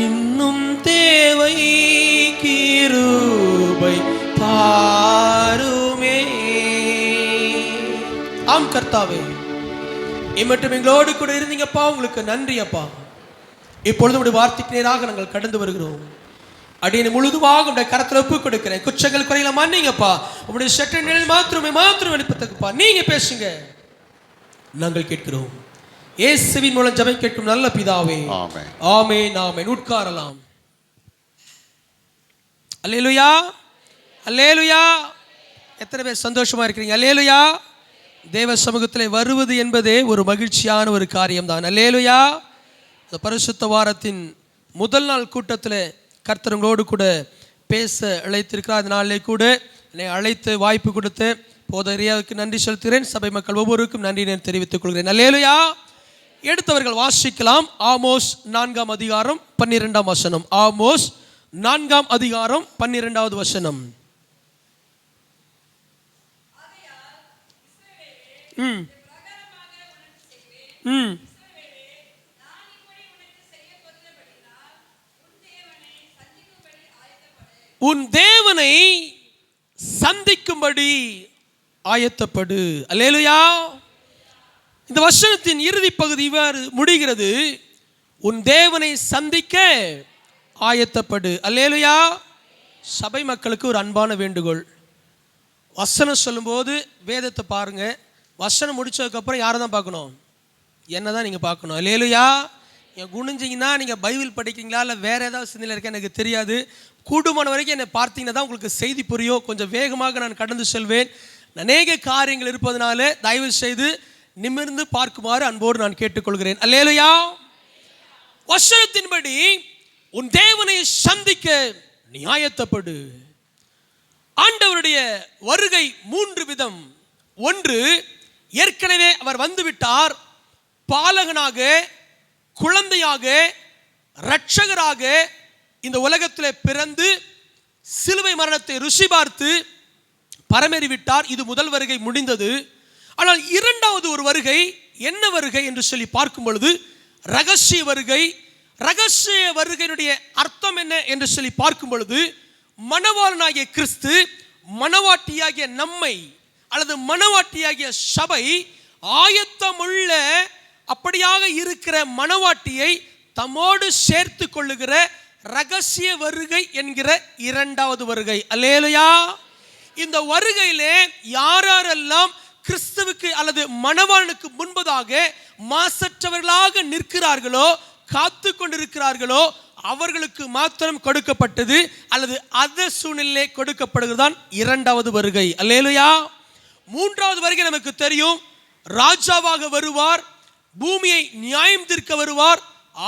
இன்னும் தேவை கிருபை தாருமே. ஆம் கர்த்தாவே, இம்மட்டும் எங்களோடு கூட இருந்தீங்கப்பா, உங்களுக்கு நன்றி அப்பா. இப்பொழுது உடைய வார்த்தைக்கு நேராக நாங்கள் கடந்து வருகிறோம். அடியனை முழுதுவாக உடைய கரத்தில் ஒப்பு கொடுக்கிறேன். குற்றங்கள் குறையில மன்னிங்கப்பா. உங்களுடைய சட்ட நிழல் மாத்திரம் வெளிப்பத்தக்குப்பா. நீங்க பேசுங்க, நாங்கள் கேட்கிறோம். இயேசுவின் மூலம் ஜெபம் கேட்கும் நல்ல பிதாவே, ஆமென். ஆமென், ஆமென். உட்காரலாம். அல்லேலூயா, அல்லேலூயா. எத்தனை பேர் சந்தோஷமா இருக்கிறீங்க? அல்லேலூயா. தேவ சமூகத்தில் வருவது என்பதே ஒரு மகிழ்ச்சியான ஒரு காரியம் தான். அல்லேலூயா. இந்த பரிசுத்த வாரத்தின் முதல் நாள் கூட்டத்தில் கர்த்தர் உங்களோடு கூட பேச அழைத்திருக்கிறார். அந்த நாளிலே கூட என்னை அழைத்து வாய்ப்பு கொடுத்து போதரியாவுக்கு நன்றி செலுத்துகிறேன். சபை மக்கள் ஒவ்வொருவருக்கும் நன்றி நான் தெரிவித்துக் கொள்கிறேன். அல்லேலூயா. எடுத்தவர்கள் வாசிக்கலாம். ஆமோஸ் 4ஆம் அதிகாரம் 12ஆம் வசனம். ஆமோஸ் 4ஆம் அதிகாரம் 12வது வசனம். உன் தேவனை சந்திக்கும்படி ஆயத்தப்படு. அல்லேலூயா. இந்த வசனத்தின் இறுதி பகுதி இவ்வாறு முடிகிறது, உன் தேவனை சந்திக்க ஆயத்தப்படு. அல்லேலூயா. சபை மக்களுக்கு ஒரு அன்பான வேண்டுகோள். வசனம் சொல்லும்போது வேதத்தை பாருங்க. வசனம் முடிச்சதுக்கப்புறம் யாரை தான் பார்க்கணும்? என்ன தான் நீங்கள் பார்க்கணும். அல்லேலூயா. நீங்கள் குனிஞ்சிங்கன்னா நீங்கள் பைபிள் படிக்கிறீங்களா இல்லை வேறு ஏதாவது சிந்தனையில் இருக்க எனக்கு தெரியாது. கூடுமான வரைக்கும் என்னை பார்த்தீங்கன்னா தான் உங்களுக்கு செய்தி புரியும். கொஞ்சம் வேகமாக நான் கடந்து செல்வேன். அநேக காரியங்கள் இருப்பதனால தயவு செய்து நிமிர்ந்து பார்க்குமாறு அன்போடு நான் கேட்டுக்கொள்கிறேன். அல்லேலூயா. வசனத்தின்படி உன் தேவனை சந்திக்க நீ ஆயத்தப்படு. ஆண்டவருடைய வருகை 3 விதம். ஒன்று, ஏற்கனவே அவர் வந்துவிட்டார். பாலகனாக, குழந்தையாக, இரட்சகராக இந்த உலகத்தில் பிறந்து சிலுவை மரணத்தை ருசி பார்த்து பரமேறிவிட்டார். இது முதல் வருகை முடிந்தது. ஆனால் இரண்டாவது ஒரு வருகை, என்ன வருகை என்று சொல்லி பார்க்கும் பொழுது ரகசிய வருகை. ரகசிய வருகையினுடைய அர்த்தம் என்ன என்று சொல்லி பார்க்கும் பொழுது, மணவாளனாகிய கிறிஸ்து மணவாட்டியாகிய நம்மை அல்லது மணவாட்டியாகிய சபை ஆயத்தமுள்ள அப்படியாக இருக்கிற மணவாட்டியை தம்மோடு சேர்த்து கொள்ளுகிற ரகசிய வருகை என்கிற இரண்டாவது வருகை. அல்லேலூயா. இந்த வருகையிலே யாரெல்லாம் கிறிஸ்துவுக்கு அல்லது மணவாளனுக்கு முன்பதாக மாசற்றவர்களாக நிற்கிறார்களோ, காத்து கொண்டிருக்கிறார்களோ, அவர்களுக்கு மாத்திரம் கொடுக்கப்பட்டது அல்லது அந்த சூழ்நிலை கொடுக்கப்படுகிறதான் இரண்டாவது வருகை. அல்லேலூயா. மூன்றாவது வருகை நமக்கு தெரியும். ராஜாவாக வருவார், பூமியை நியாயம் தீர்க்க வருவார்,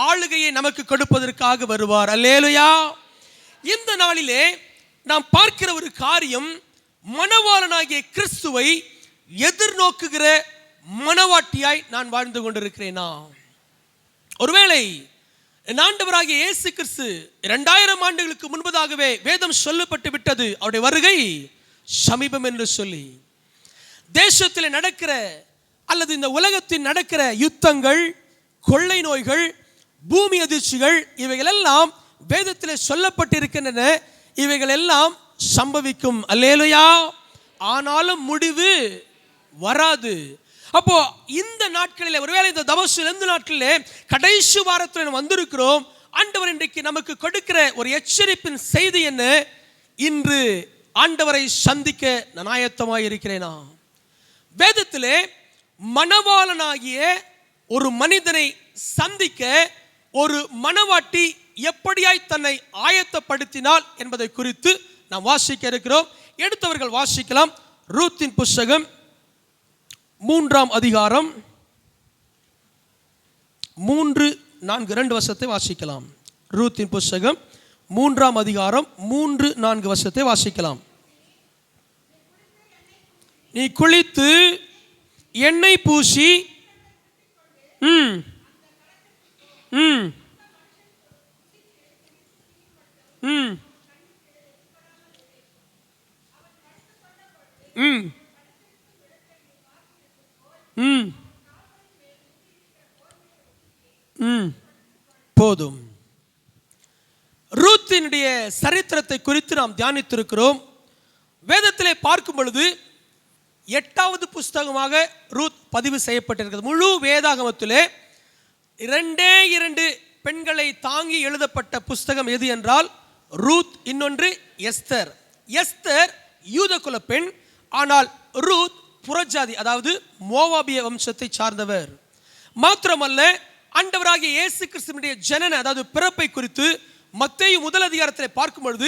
ஆளுகையை நமக்கு கொடுப்பதற்காக வருவார். அல்லேலூயா. இந்த நாளிலே நாம் பார்க்கிற ஒரு காரியம், மணவாளனாகிய கிறிஸ்துவை எதிர்நோக்குகிற மணவாட்டியாய் நான் வாழ்ந்து கொண்டிருக்கிறேனா? ஒருவேளை ஆண்டவராகிய இயேசு கிறிஸ்து 2000 ஆண்டுகளுக்கு முன்பதாகவே வேதம் சொல்லப்பட்டு விட்டது, அவருடைய வருகை சமீபம் என்று சொல்லி. தேசத்தில் நடக்கிற அல்லது இந்த உலகத்தில் நடக்கிற யுத்தங்கள், கொள்ளை நோய்கள், பூமி அதிர்ச்சிகள், இவைகள் எல்லாம் வேதத்தில் சொல்லப்பட்டிருக்கின்றன. இவைகள் எல்லாம் சம்பவிக்கும். அல்லேலூயா. ஆனாலும் முடிவு வராது. அப்போ இந்த நாட்களில், ஒருவேளை இந்த தவசில் இந்த நாட்களிலே கடைசி வாரத்தில் வந்திருக்கிறோம். ஆண்டவர் இன்றைக்கு நமக்கு கொடுக்கிற ஒரு எச்சரிப்பின் செய்தி என்ன? இன்று ஆண்டவரை சந்திக்க நான் ஆயத்தமாய் இருக்கிறேனா? வேதத்திலே மணவாளனாகிய ஒரு மனிதனை சந்திக்க ஒரு மணவாட்டி எப்படியாய் தன்னை ஆயத்தப்படுத்தினாள் என்பதை குறித்து நாம் வாசிக்க இருக்கிறோம். எடுத்தவர்கள் வாசிக்கலாம். ரூத்தின் புஸ்தகம் 3ஆம் அதிகாரம் 3-4 வசனத்தை வாசிக்கலாம். ரூத்தின் புஸ்தகம் 3ஆம் அதிகாரம் 3-4 வசனத்தை வாசிக்கலாம். நீ குளித்து எண்ணெய் பூசி போதும். ரூத்தினுடைய சரித்திரத்தை குறித்து நாம் தியானித்திருக்கிறோம். வேதத்திலே பார்க்கும் பொழுது 8வது புஸ்தகமாக ரூத் பதிவு செய்யப்பட்டிருக்கிறது. முழு வேதாகமத்திலே 2 பெண்களை தாங்கி எழுதப்பட்ட புஸ்தகம் எது என்றால் ரூத், இன்னொன்று எஸ்தர். எஸ்தர் யூத குல பெண், ஆனால் ரூத் புறஜாதி, அதாவது மோவாபிய வம்சத்தை சார்ந்தவர். மாத்திரமல்ல, ஆண்டவராகிய இயேசு கிறிஸ்துவினுடைய ஜனன, அதாவது பிறப்பை குறித்து மத்தேயு 1 அதிகாரத்தில் பார்க்கும் பொழுது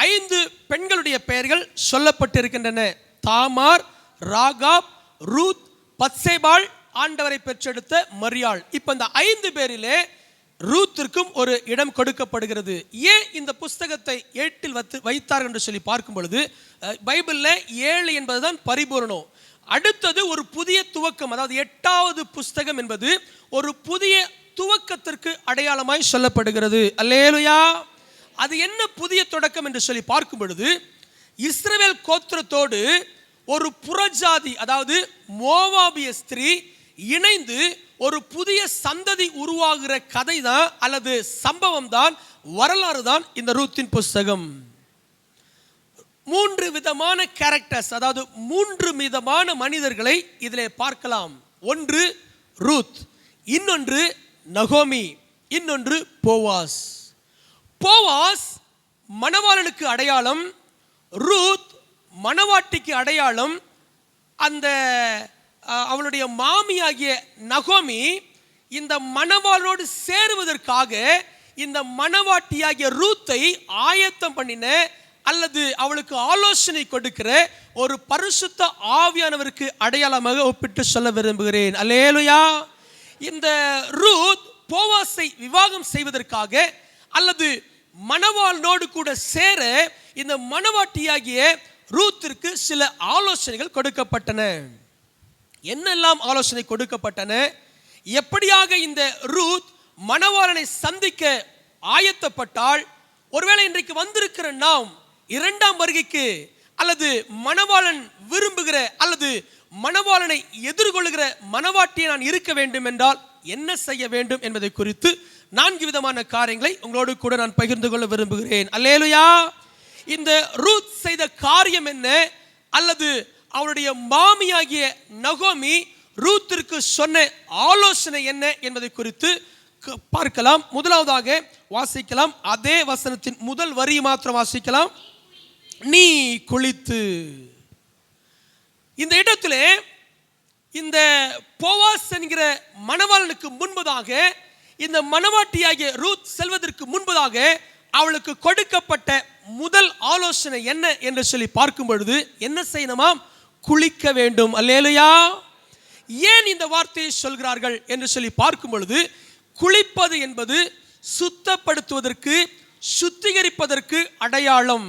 5 பெண்களுடைய பெயர்கள் சொல்லப்பட்டிருக்கின்றன. தாமார், ராகாப், ரூத், பத்சேபாள், ஆண்டவரை பெற்றெடுத்த மரியாள். இப்ப இந்த 5 பேரிலே ரூத்திற்கும் ஒரு இடம் கொடுக்கப்படுகிறது. ஏன் இந்த புஸ்தகத்தை 8 வைத்தார் என்று சொல்லி பார்க்கும் பொழுது பைபிளில் 7 என்பதுதான் பரிபூரணம். அடுத்தது ஒரு புதிய துவக்கம், அதாவது 8வது புஸ்தகம் என்பது ஒரு புதிய துவக்கத்திற்கு அடையாளமாய் சொல்லப்படுகிறது. அல்லேலூயா. அது என்ன புதிய தொடக்கம் என்று சொல்லி பார்க்கும் பொழுது இஸ்ரவேல் கோத்திரத்தோடு ஒரு புறஜாதி, அதாவது மோவாபிய ஸ்திரீ இணைந்து ஒரு புதிய சந்ததி உருவாகிற கதை தான், அல்லது சம்பவம் தான், வரலாறு தான் இந்த ரூத்தின் புஸ்தகம். 3 விதமான கேரக்டர்ஸ், அதாவது 3 விதமான மனிதர்களை இதிலே பார்க்கலாம். ஒன்று ரூத், இன்னொன்று நகோமி, இன்னொன்று போவாஸ். போவாஸ் மணவாளனுக்கு அடையாளம், ரூத் மணவாட்டிக்கு அடையாளம். அந்த அவளுடைய மாமியாகிய நகோமி இந்த மணவாளனோடு சேருவதற்காக இந்த மணவாட்டியாகிய ரூத்தை ஆயத்தம் பண்ணின, அல்லது அவளுக்கு ஆலோசனை கொடுக்கிற ஒரு பரிசுத்த ஆவியானவருக்கு அடையாளமாக ஒப்பிட்டு சொல்ல விரும்புகிறேன். அல்லேலூயா. இந்த ரூத் போவாசை விவாகம் செய்வதற்காக அல்லது மணவாளனோடு கூட சேர இந்த மணவாட்டியாகிய ரூத்திற்கு சில ஆலோசனைகள் கொடுக்கப்பட்டன. என்னெல்லாம் ஆலோசனை கொடுக்கப்பட்டன? எப்படியாக இந்த ரூத் மணவாளனை சந்திக்க ஆயத்தப்பட்டால், ஒருவேளை இன்றைக்கு வந்திருக்கிற நாம் 2ஆம் வருகைக்கு அல்லது மணவாளன் விரும்புகிற அல்லது மணவாளனை எதிர்கொள்கிற மணவாட்டியை நான் இருக்க வேண்டும் என்றால் என்ன செய்ய வேண்டும் என்பதை குறித்து 4 விதமான காரியங்களை உங்களோடு கூட நான் பகிர்ந்து கொள்ள விரும்புகிறேன். அல்லேலூயா. இந்த ரூத் செய்த காரியம் என்ன, அல்லது அவருடைய மாமியாகிய நகோமி ரூத்திற்கு சொன்ன ஆலோசனை என்ன என்பதை குறித்து பார்க்கலாம். முதலாவதாக வாசிக்கலாம், அதே வசனத்தின் முதல் வரி மாத்திரம் வாசிக்கலாம். நீ குளித்து. இந்த இடத்திலே இந்த போவாஸ் என்கிற மணவாளனுக்கு முன்பதாக, இந்த மணவாட்டியாகிய ரூத் செல்வதற்கு முன்பதாக அவளுக்கு கொடுக்கப்பட்ட முதல் ஆலோசனை என்ன என்று சொல்லி பார்க்கும் பொழுது என்ன செய்யணுமாம்? குளிக்க வேண்டும். அல்லேலூயா. ஏன் இந்த வார்த்தையை சொல்கிறார்கள் என்று சொல்லி பார்க்கும் பொழுது, குளிப்பது என்பது சுத்தப்படுத்துவதற்கு, சுத்திகரிப்பதற்கு அடையாளம்.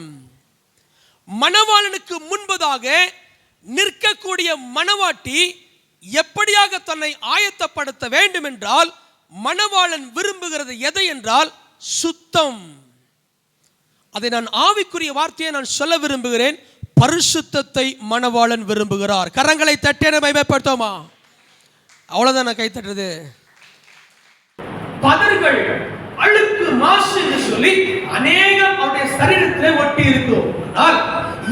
மணவாளனுக்கு முன்பதாக நிற்கக்கூடிய மணவாட்டி எப்படியாக தன்னை ஆயத்தப்படுத்த வேண்டும் என்றால், மணவாளன் விரும்புகிறது எதை என்றால் சுத்தம். அதை நான் ஆவிக்குரிய வார்த்தையை நான் சொல்ல விரும்புகிறேன். பரிசுத்தத்தை மணவாளன் விரும்புகிறார். கரங்களை தட்டி மகிமைப்படுத்துவோமா? அவ்வளவுதான் நான் கை தட்டுறது. பதர்கள், அழுக்கு, மாசு என்று சொல்லி அநேகம் அவருடைய சரீரத்திலே ஒட்டி இருக்கும். ஆனால்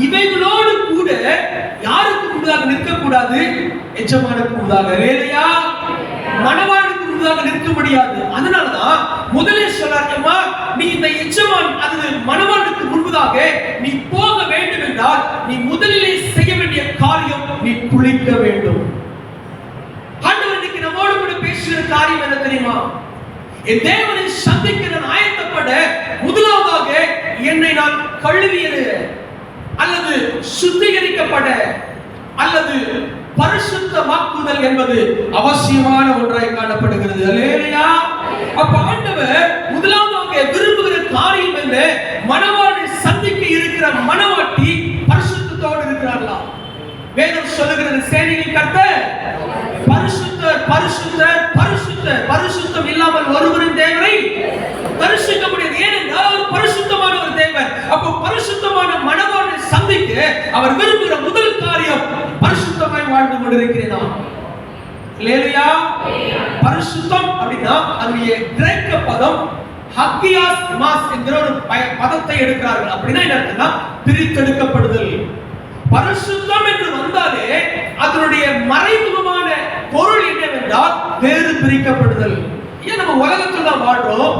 இவைகளோடு கூட யாருக்கு முன்பதாக நிற்கக்கூடாது? எஜமானுக்கு முன்பதாக. இல்லையா? மணவாளனுக்கு முன்பதாக நிற்க முடியாது. அதனாலதான் முதலே சொல்லார்மா, நீ இந்த எஜமான் அது மணவாளனுக்கு முன்பதாக நீ போக வேண்டும் என்றால் நீ முதலிலே செய்ய வேண்டிய காரியம், நீ குளிக்க வேண்டும். ஆண்டவர் இன்னைக்கு நம்மோடு கூட பேசுகிற காரியம் என்ன தெரியுமா? என் தேவனை சந்திக்க நான் ஆயத்தப்பட முதலாவதாக என்னை நான் கழுவியது அல்லது சுத்திகரிக்கப்பட அல்லது பரிசுத்தமாக்குதல் என்பது அவசியமான ஒன்றாய் காணப்படுகிறது. அல்லேலூயா. அப்ப ஆண்டவர் முதலாவதாக விரும்புகிற காரியம் என்ன? மணவாளனை சந்திக்க இருக்கிற மணவாட்டி பரிசுத்தத்தோடு இருக்கிறார்களா? வேதம் சொல்லுகிறது, சேனையின் கர்த்தர் பரிசுத்தர், பரிசுத்தர், பரிசுத்தர். பரிசுத்தம் இல்லாமல் ஒருவரின் தேவனை தரிசிக்க முடியாது. ஏனென்றால் அவர் பரிசுத்தமான ஒரு தேவன். அப்போ பரிசுத்தமான மணவாளனை சந்திக்க அவர் விரும்புகிற முதல் காரியம், பரிசுத்தமாய் வாழ்ந்து கொண்டிருக்கிறேனா? அல்லேலூயா. பரிசுத்தம் அப்படின்னா அதனுடைய கிரேக்க பதம் ஹக்கியாஸ் மாஸ் என்கிற ஒரு பதத்தை எடுக்கிறார்கள். அப்படின்னா என்ன அர்த்தம்னா பிரித்தெடுக்கப்படுதல். பரிசுத்தம் என்று வந்தாலே அதனுடைய மறைமுகமான பொருள் என்னவென்றால் வேறு பிரிக்கப்படுதல். ஏன் நம்ம உலகத்தில் தான் வாழ்றோம்,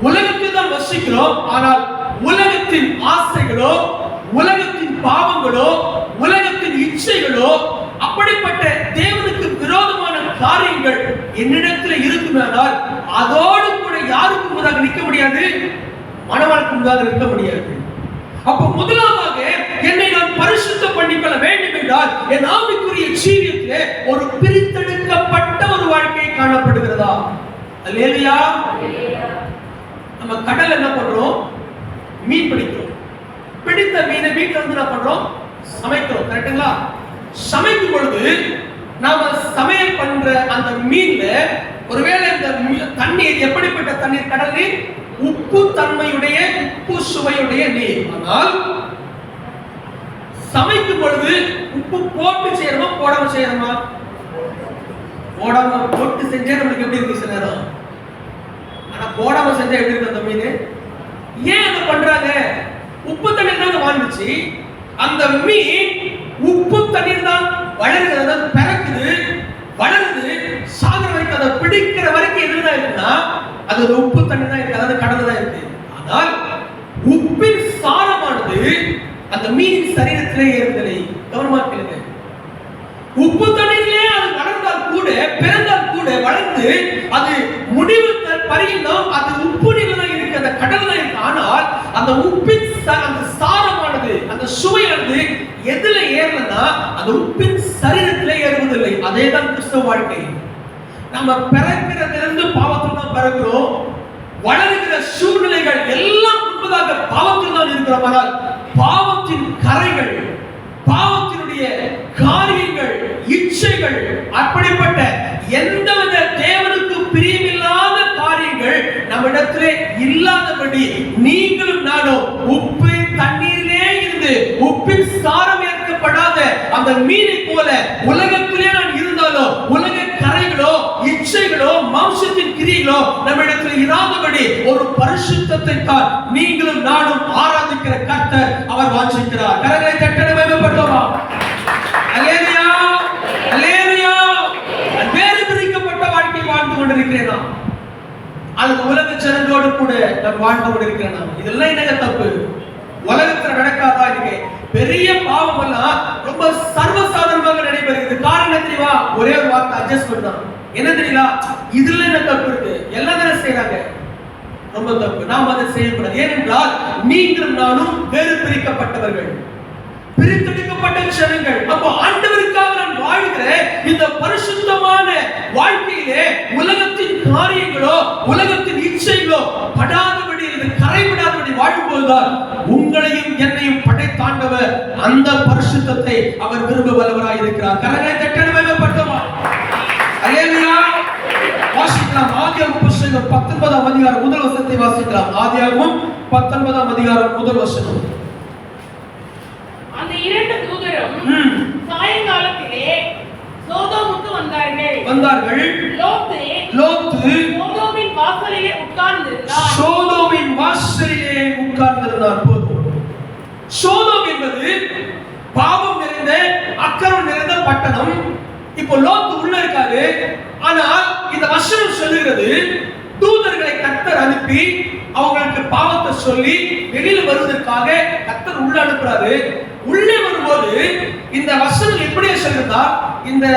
உலகத்தில் தான் வசிக்கிறோம். ஆனால் உலகத்தின் ஆசைகளோ, உலகத்தின் பாவங்களோ, உலகத்தின் இச்சைகளோ, அப்படிப்பட்ட தேவனுக்கு விரோதமான காரியங்கள் என்னிடத்தில் இருக்குமானால் அதோடு கூட யாருக்கு முன்பாக நிற்க முடியாது, மணவாளுக்கு முன்பாக நிற்க முடியாது. அப்ப முதலாவது என்னை நான் பரிசுத்தம் பண்ணிக்கொள்ள வேண்டும் என்றால் என் ஆவிக்குரிய ஜீவியத்திலே ஒரு பிரித்தெடுக்கப்பட்ட ஒரு வாழ்க்கை காணப்படுகிறதா? அல்லேலூயா. நம்ம கடல் என்ன பண்றோம், மீன் பிடிக்கிறோம். பிடித்த மீனை வீட்டுல வந்து என்ன பண்றோம், சமைக்கிறோம். கரெக்ட்டுங்களா? சமைக்கும் பொழுது நாம சமையல் பண்ற அந்த மீன்ல ஒருவேளை இந்த தண்ணீர் எப்படிப்பட்ட தண்ணீர், கடல் நீர், உப்பு தன்மையுடைய, உப்பு சுவையுடைய நீர். ஆனால் சமைக்கும் பொழுது உப்பு போட்டு செய்யணுமா போடாம செய்யணுமா? போடாம போட்டு செஞ்சா நமக்கு எப்படி இருக்கு சில நேரம், ஆனா போடாம செஞ்சா எப்படி இருக்கு அந்த மீன்? ஏன் அதை பண்றாங்க? உப்பு தண்ணீர் தான் வாழ்ந்துச்சு. அந்த மீன் உப்பு தண்ணீர் தான் வளர்கிறது, பிறக்குது, வளருது, சாகர வரைக்கும், அதை பிடிக்கிற வரைக்கும் எதுதான் இருக்குன்னா அது ஒரு உப்பு தண்ணி தான் இருக்கு, அதாவது கடல் தான் இருக்கு. ஆனால் உப்பின் சாரமானது அந்த மீனின் சரீரத்திலே ஏறுதலை. கவனமா கேளுங்க. உப்பு தண்ணீரிலே அது வளர்ந்தால் கூட, பிறந்தால் கூட, வளர்ந்து அது முடிவு பரியிலும் அது உப்பு நீர்ல தான் இருக்கு, அந்த கடல் தான் இருக்கு. ஆனால் அந்த உப்பின் அந்த சாரமானது, அந்த சுவையானது எதுல ஏறலன்னா அந்த உப்பின் சரீரத்திலே ஏறுவதில்லை. அதே தான் கிறிஸ்தவ வாழ்க்கை. நம்ம பிறக்கிறதிலிருந்து பாவத்தில் தான் பிறக்கிறோம். வளர்கிற சூழ்நிலைகள் எல்லாம் முன்பதாக பாவத்தில் தான் இருக்கிறோம். ஆனால் பாவத்தின் கரைகள், பாவத்தினுடைய காரியங்கள், இச்சைகள், அப்படிப்பட்ட எந்தவித தேவனுக்கு பிரியமில்லாத காரியங்கள் நம்மிடத்திலே இல்லாதபடி நீங்களும் நானும் உப்பு தண்ணீரிலே இருந்து உப்பின் சாரம் ஏற்கப்படாத அந்த மீனை போல உலகத்திலே நான் இருந்தாலும் உலக கரைகளோ, இச்சைகளோ, மாம்சத்தின் கிரியைகளோ நம்மிடத்தில் இராதபடி ஒரு பரிசுத்தத்தை தான் நீங்களும் நானும் ஆராதிக்கிற கர்த்தர் அவர் வாஞ்சிக்கிறார். கரங்களை தட்டி மகிமைப்படுத்துவோமா? அல்லேலூயா, அல்லேலூயா. வேறு பிரிக்கப்பட்ட வாழ்க்கை வாழ்ந்து கொண்டிருக்கிறேனா அல்லது உலக ஜனங்களோடு கூட நான் வாழ்ந்து கொண்டிருக்கிறேனா? இதெல்லாம் என்னங்க தப்பு? உலகத்துல நடக்காதா? இருக்கு பெரிய பாவம் எல்லாம் ரொம்ப சர்வசாதாரணமாக நடைபெறுகிறது. காரணம் தெரியுமா? ஒரே ஒரு வார்த்தை, அட்ஜஸ்ட்மென்ட் தான். என்ன தெரியுமா? இதுல என்ன தப்பு இருக்கு? எல்லாம் தானே செய்யறாங்க. ரொம்ப தப்பு. நாம் அதை செய்யக்கூடாது. ஏனென்றால் நீங்களும் நானும் வேறு பிரிக்கப்பட்டவர்கள், பிரித்தெடுக்கப்பட்ட ஜனங்கள். அப்போ ஆண்டவருக்காக நான் வாழ்கிற இந்த பரிசுத்தமான வாழ்க்கையிலே உலகத்தின் காரியங்களோ, உலகத்தின் இச்சைகளோ படாதபடி, கரைவிடாதபடி வாழும்போதுதான் உங்களையும் என்னையும் படைத்தாண்டவர் அந்த பரிசுத்தத்தை அவர் விரும்ப வல்லவராய் இருக்கிறார். கரங்களை தட்டி மகிமைப்படுத்துவோமா? அல்லேலூயா. வாசிக்கலாம். ஆதியாகமம் புத்தகம் 19ஆம் அதிகாரம் முதல் வசனத்தை வாசிக்கலாம். ஆதியாகமம் 19ஆம் அதிகாரம் முதல் வசனம். அந்த இரண்டு தூதரும் சாயங்காலத்திலே சோதோமுக்கு வந்தார்கள். லோத்து சோதோமின் வாசலிலே உட்கார்ந்திருந்தார். சோதோமின் வாசலிலே உட்கார்ந்திருந்தார். சோதோம் என்பது பாவம் நிறைந்த, அக்கிரமம் நிறைந்த பட்டணம். இப்போ லோத்து உள்ள இருக்காரு. ஆனால் இந்த வசனம் சொல்லுகிறது, தூதர்களை கர்த்தர் அனுப்பி அவங்களுக்கு பாவத்தை சொல்லி வெளியில வருவதற்காக கர்த்தர் உள்ள அனுப்புறாரு. உள்ளே வரும்போது இந்த வசனம் எப்படியே சொல்லுதா, இந்த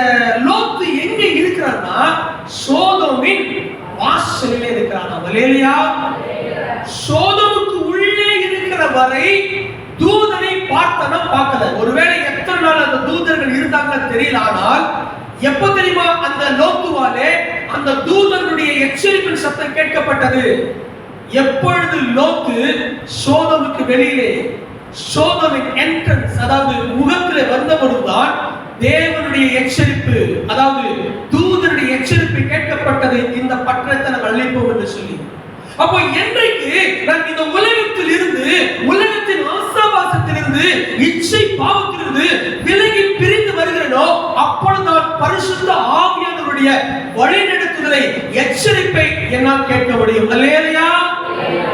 லோத்து எங்க இருக்கிறான்னா சோதோமின் வாசலிலே இருக்கிறான். அல்லேலூயா. சோதோமுக்கு உள்ளே இருக்கிற வரை தூதனை பார்த்தனா பார்க்கல. ஒருவேளை எத்தனை நாள் அந்த தூதர்கள் இருந்தாங்கன்னு தெரியல. ஆனால் எப்ப தெரியுமா அந்த லோத்துவாலே அந்த தூதனுடைய எச்சரிப்பின் சத்தம் கேட்கப்பட்டது? எப்பொழுது லோத்து சோதோமுக்கு வெளியிலே, சோதோமின் என்ட்ரன்ஸ், அதாவது முகத்திலே வந்தபொழுதுதான் தேவனுடைய எச்சரிப்பு, அதாவது தூதனுடைய எச்சரிப்பு கேட்கப்பட்டது, இந்த பட்டணத்தை நாம் அழிப்போம் என்று சொல்லி. அப்போ என்றைக்கு நான் இந்த உலகத்தில் இருந்து, உலகத்தின் ஆசாபாசத்தில் இருந்து, இச்சை பாவத்திலிருந்து விலகி பிரிந்து வருகிறேனோ அப்பொழுதுதான் பரிசுத்த ஆவியானவருடைய வழிநடத்துதலை, எச்சரிப்பை என்னால் கேட்க முடியும். அல்லேலூயா.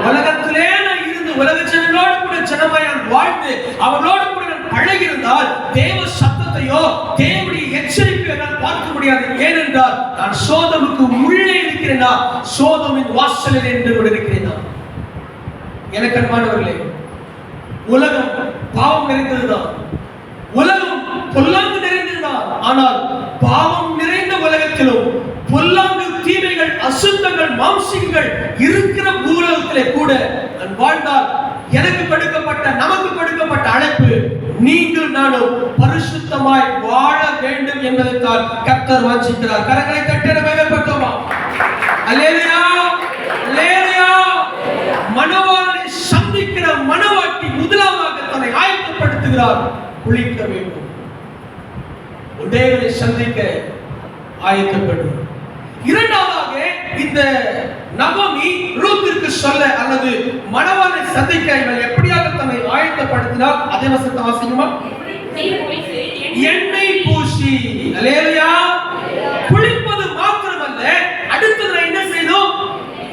உலகத்திலே நான் இருந்து உலக ஜனங்களோடு கூட ஜனமாய் நான் வாழ்ந்து அவர்களோடு கூட நான் பழகியிருந்தால் தேவ சத்தத்தையோ தேவனுடைய எச்சரிப்பை நான் பார்க்க முடியாது. ஏனென்றால் நான் சோதமுக்கு உள்ளே இருக்கிறேனா, சோதமின் வாசலில் நின்று கொண்டிருக்கிறேனா. எனக்கு அன்பானவர்களே, உலகம் பாவம் நிறைந்ததுதான், உலகம் பொல்லாங்கு நிறைந்ததுதான். ஆனால் பாவம் நிறைந்த உலகத்திலும் பொல்லாங்கு, தீமைகள், அசுத்தங்கள், மாம்சங்கள் இருக்கிற பூலகத்திலே கூட நான் வாழ்ந்தால் எனக்கு கொடுக்கப்பட்ட, நமக்கு கொடுக்கப்பட்ட அழைப்பு நீங்கள் நானும் பரிசுத்தமாய் வாழ வேண்டும் என்பதற்காக கர்த்தர் வாஞ்சிக்கிறார். கரங்களை தட்டி மேம்பட்டோமா? அல்லேலூயா, அல்லேலூயா. மணவாளனை சந்திக்கிற மணவாட்டி முதலாவதாக தன்னை ஆயத்தப்படுத்துகிறார். குளிக்க வேண்டும், தேவனை சந்திக்க ஆயத்தப்படும். இரண்டாவதாக இந்த நகோமி ரூத்திற்கு சொல்ல அல்லது மணவாளனை சந்திக்க இவள் எப்படியாக தன்னை ஆயத்தப்படுத்தினார்? அதே வசனத்தை வாசிக்குமா? எண்ணெய் பூசி. அல்லேலூயா. குளிப்பது மாத்திரமல்ல, அடுத்தது என்ன செய்யணும்?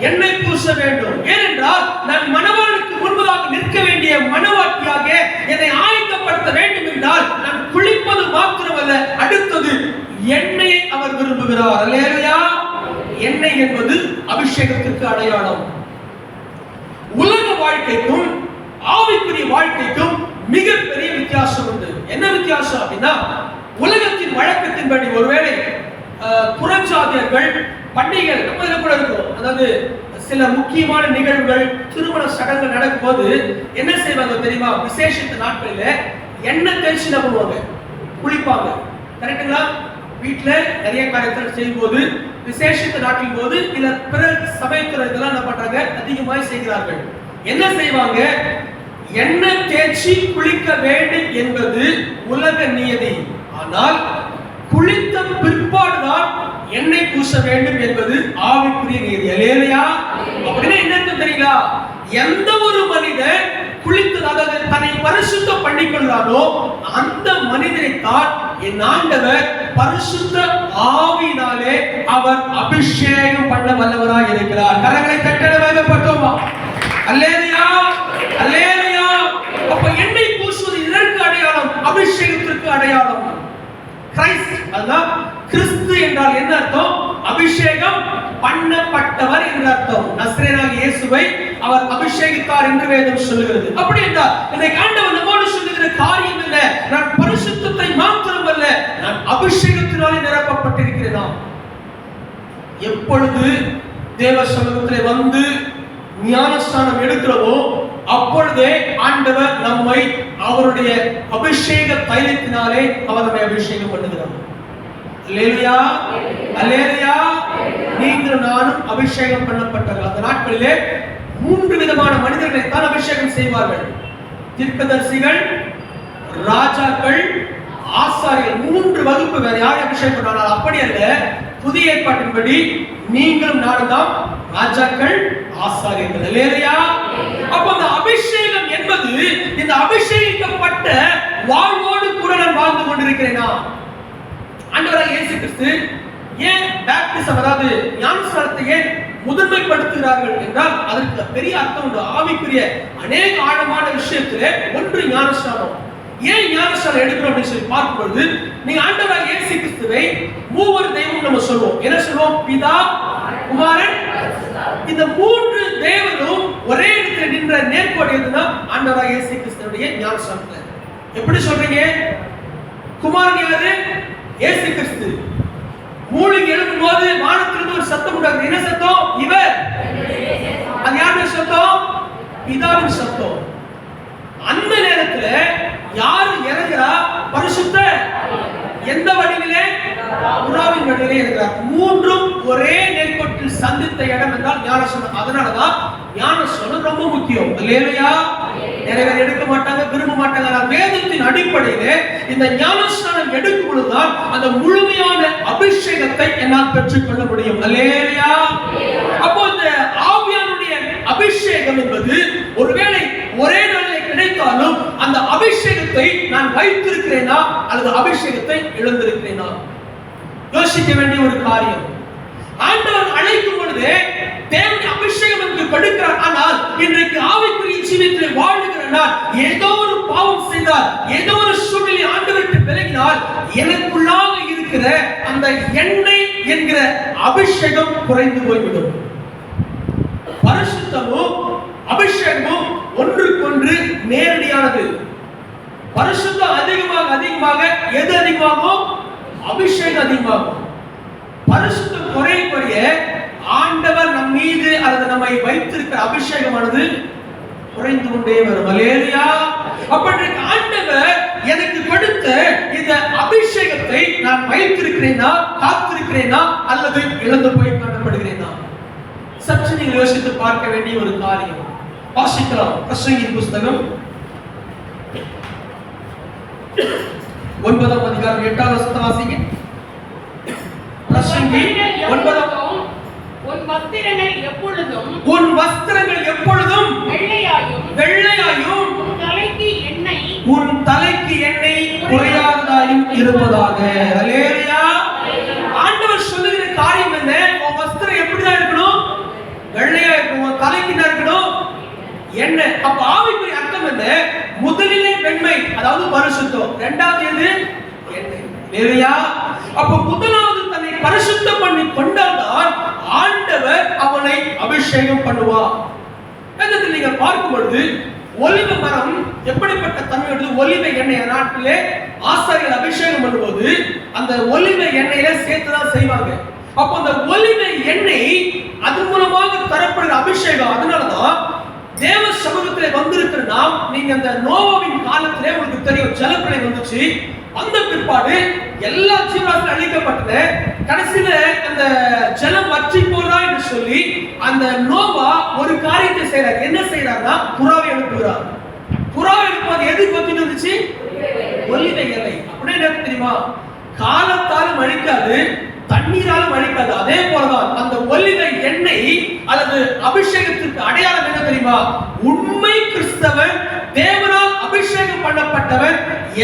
எண்ணெய் பூச வேண்டும். ஏனென்றால் நான் மணவாளனுக்கு முன்பதாக நிற்க வேண்டிய மணவாட்டியாக என்னை ஆயத்தப்படுத்த வேண்டும் என்றால் நான் குளிப்பது மாத்திரமல்ல, அடுத்தது எண்ணெயை அவர் விரும்புகிறார். அல்லேலூயா. எண்ணெய் என்பது அபிஷேகத்திற்கு அடையாளம். உலக வாழ்க்கைக்கும் ஆவிக்குரிய வாழ்க்கைக்கும் மிகப்பெரிய வித்தியாசம் உண்டு. என்ன வித்தியாசம் அப்படின்னா, உலகத்தின் வழக்கத்தின்படி ஒருவேளை புறச்சாதியர்கள் பண்டிகைகள் நம்ம கூட இருக்கும், அதாவது சில முக்கியமான நிகழ்வுகள், திருமண சடங்குகள் நடக்கும்போது என்ன செய்வாங்க தெரியுமா? விசேஷித்த நாட்களில எண்ணெய் தேய்ச்சி பண்ணுவாங்க, குளிப்பாங்க. கரெக்டுங்களா? வீட்டுல நிறைய காரியங்கள் செய்யும் போது விசேஷித்த நாட்டின் போது இல்ல பிற சபைத்துறை இதெல்லாம் என்ன பண்றாங்க? அதிகமாய் செய்கிறார்கள். என்ன செய்வாங்க? எண்ணெய் தேய்ச்சி குளிக்க வேண்டும் என்பது உலக நியதி. ஆனால் குளித்த பிற்பாடுதான் எண்ணெய் பூச வேண்டும் என்பது ஆவிக்குரிய நியதி. அல்லேலூயா. அப்படின்னா என்ன தெரியுங்களா? எந்த ஒரு மனிதன் குளித்து அதாவது தன்னை பரிசுத்தம் பண்ணிக்கொள்றானோ அந்த மனிதனை தான் என் ஆண்டவர் பரிசுத்த ஆவியினாலே அவர் அபிஷேகம் பண்ண வல்லவராய் இருக்கிறார். கரங்களை தட்ட வேகப்பட்டோமா? அல்லேலூயா, அல்லேலூயா. அப்ப எண்ணெய் பூசுவது இதற்கு அடையாளம், அபிஷேகத்திற்கு அடையாளம். கிறிஸ்து, அதான் கிறிஸ்து என்றால் என்ன அர்த்தம்? அபிஷேகம் பண்ணப்பட்டவர் என்ற அர்த்தம். நசரேயனாகிய இயேசுவை அவர் அபிஷேகித்தார் என்று வேதம் சொல்லுகிறது. அப்படி என்றால் இன்னைக்கு ஆண்டவர் நம்மோடு சொல்லுகிற காரியம் என்ன? நான் பரிசுத்தத்தை மாத்திரமல்ல, நான் அபிஷேகத்தினாலே நிரப்பப்பட்டிருக்கிறேனா? எப்பொழுது தேவ சமூகத்திலே வந்து ஞானஸ்நானம் எடுக்கிறோமோ அப்பொழுதே ஆண்டவர் நம்மை அவருடைய அபிஷேக தைலத்தினாலே அவர் நம்மை அபிஷேகம் பண்ணுகிறார். அல்லேலூயா, அல்லேலூயா. நீங்கள் நானும் அபிஷேகம் பண்ணப்பட்டவர்கள். அந்த நாட்களிலே 3 விதமான மனிதர்களை தான் அபிஷேகம் செய்வார்கள். தீர்க்கதரிசிகள், ராஜாக்கள், ஆசாரியர்கள். 3 வகுப்பு. வேற யாரும் அபிஷேகம் பண்ணாலும் அப்படி அல்ல. புதிய ஏற்பாட்டின்படி நீங்களும் நானும் தான் ராஜாக்கள், ஆசாரியர்கள். அல்லேலூயா. அப்ப அந்த அபிஷேகம் என்பது இந்த அபிஷேகிக்கப்பட்ட வாழ்வோடு கூட நான் வாழ்ந்து கொண்டிருக்கிறேனா? ஆண்டவராகிய இயேசு கிறிஸ்து ஏன் பேப்டிசம் அதாவது ஞானஸ்நானத்தை ஏன் முதன்மைப்படுத்துகிறார்கள் என்றால் அதற்கு பெரிய அர்த்தம் உண்டு. ஆவிக்குரிய அநேக ஆழமான விஷயத்திலே ஒன்று ஞானஸ்நானம். ஏன் ஞானஸ்நானம் எடுக்கிறோம் அப்படின்னு சொல்லி பார்க்கும்போது நீங்க ஆண்டவராகிய இயேசு கிறிஸ்துவை மூவர் தெய்வம் நம்ம சொல்லுவோம். என்ன சொல்லுவோம்? பிதா, குமாரன். இந்த 3 தேவனும் ஒரே இடத்துல நின்ற நேர்கோடு எதுனா ஆண்டவராகிய இயேசு கிறிஸ்துவுடைய ஞானஸ்நானத்துல. எப்படி சொல்றீங்க? குமாரன் யாரு? இயேசு கிறிஸ்து. மூழ்கி எழும்பும் போது வானத்திலிருந்து ஒரு சத்தம் உண்டாகுது. என்ன சத்தம்? இவர். அது யாருடைய சத்தம்? பிதாவின் சத்தம். அந்த நேரத்துல யாரு இறங்குறா? பரிசுத்த எந்த வடிவிலே? புறாவின் வடிவிலே இருக்கிறார். 3ம் ஒரே நேர்கோட்டில் சந்தித்த இடம் என்றால் ஞானஸ்நானம். அதனாலதான் ஞானஸ்நானம் ரொம்ப முக்கியம். அல்லேலூயா. நிறைய பேர் எடுக்க மாட்டாங்க, விரும்ப மாட்டாங்க. ஆனால் வேதத்தின் அடிப்படையிலே இந்த ஞானஸ்நானம் எடுக்கும் பொழுதுதான் அந்த முழுமையான அபிஷேகத்தை என்னால் பெற்றுக்கொள்ள முடியும். அல்லேலூயா. அப்போ இந்த ஆவியானுடைய அபிஷேகம் என்பது ஒருவேளை ஒரே நாளில் கிடைத்தாலும் அந்த அபிஷேகத்தை நான் வைத்திருக்கிறேனா அல்லது அபிஷேகத்தை இழந்திருக்கிறேனா? யோசிக்க வேண்டிய ஒரு காரியம். ஆண்டவர் அழைக்கும் பொழுது தேவனுடைய அபிஷேகம் எனக்கு கொடுக்கிறார். ஆனால் இன்றைக்கு ஆவிக்குரிய ஜீவியத்தில் வாழுகிற நான் ஏதோ ஒரு பாவம் செய்தால், ஏதோ ஒரு சூழ்நிலை ஆண்டவருக்கு விலகினால் எனக்குள்ளாக இருக்கிற அந்த எண்ணெய் என்கிற அபிஷேகம் குறைந்து போய்விடும். பரிசுத்தமும் அபிஷேகமும் ஒன்றுக்கொன்று நேரடியானது. பரிசுத்தம் அதிகமாக எது அதிகமாகும்? அபிஷேகம் அதிகமாகும். பரிசுத்தம் குறைய ஆண்டவர் நம் மீது அல்லது நம்மை வைத்திருக்கிற அபிஷேகமானது குறைந்து கொண்டே வரும். அல்லேலூயா. அப்படி ஆண்டவர் எனக்கு கொடுத்த இந்த அபிஷேகத்தை நான் வைத்திருக்கிறேனா, காத்திருக்கிறேனா, அல்லது இழந்து போய் காணப்படுகிறேனா? சற்று நீங்கள் யோசித்து பார்க்க வேண்டிய ஒரு காரியம். வாசிக்கலாம். பிரசங்கியின் புஸ்தகம் 9ஆம் அதிகாரம் 8வது வசனத்தை வாசிங்க. பிரசங்கி 9. உன் வஸ்திரங்கள் எப்பொழுதும் வெள்ளையாயும் உன் தலைக்கு எண்ணெய் குறையாததாயும் இருப்பதாக. அல்லேலூயா. ஆண்டவர் சொல்லுகிற காரியம் என்ன? உன் வஸ்திரம் எப்படிதான் இருக்கணும்? வெள்ளையா இருக்கணும். உன் தலைக்கு என்ன இருக்கணும்? எண்ணெய். அப்ப ஆவிக்குரிய அர்த்தம் என்ன? முதலிலே வெண்மை, அதாவது பரிசுத்தம். இரண்டாவது எது? எண்ணெய். அல்லேலூயா. அப்ப முதலாவது தன்னை பரிசுத்தம் பண்ணி கொண்டால்தான் ஆண்டவர் அவனை அபிஷேகம் பண்ணுவார். என்னது நீங்க பார்க்கும் பொழுது ஒலிவ மரம் எப்படிப்பட்ட தன்மையோடு? ஒலிவ எண்ணெய் நாட்டிலே ஆசாரியர்கள் அபிஷேகம் பண்ணும்போது அந்த ஒலிவ எண்ணெயில சேர்த்துதான் செய்வாங்க. அப்ப அந்த ஒலிவ எண்ணெய் அது மூலமாக தரப்படுகிற அபிஷேகம். அதனாலதான் தேவ சமூகத்திலே வந்திருக்கிற நாம், நீங்க அந்த நோவாவின் காலத்திலே உங்களுக்கு தெரியும், ஜலப்பிரளயம் வந்துச்சு. அந்த பிற்பாடு எல்லா ஜீவராசியும் அழிக்கப்பட்டது. கடைசியில அந்த ஜலம் வற்றி போறதா என்று சொல்லி அந்த நோவா ஒரு காரியத்தை செய்யறார். என்ன செய்யறாருன்னா புறாவை அனுப்புகிறார். புறாவை அனுப்புவது எது பத்தி வந்துச்சு? ஒலிவ எண்ணெய். அப்படியே என்ன தெரியுமா? காலத்தாலும் அழிக்காது, தண்ணீராலும் அழிக்காது. அதே போலதான் அந்த ஒலிவ எண்ணெய் அல்லது அபிஷேகத்திற்கு அடையாளம் என்ன தெரியுமா? உண்மை கிறிஸ்தவன், தேவனால் அபிஷேகம் பண்ணப்பட்டவன்,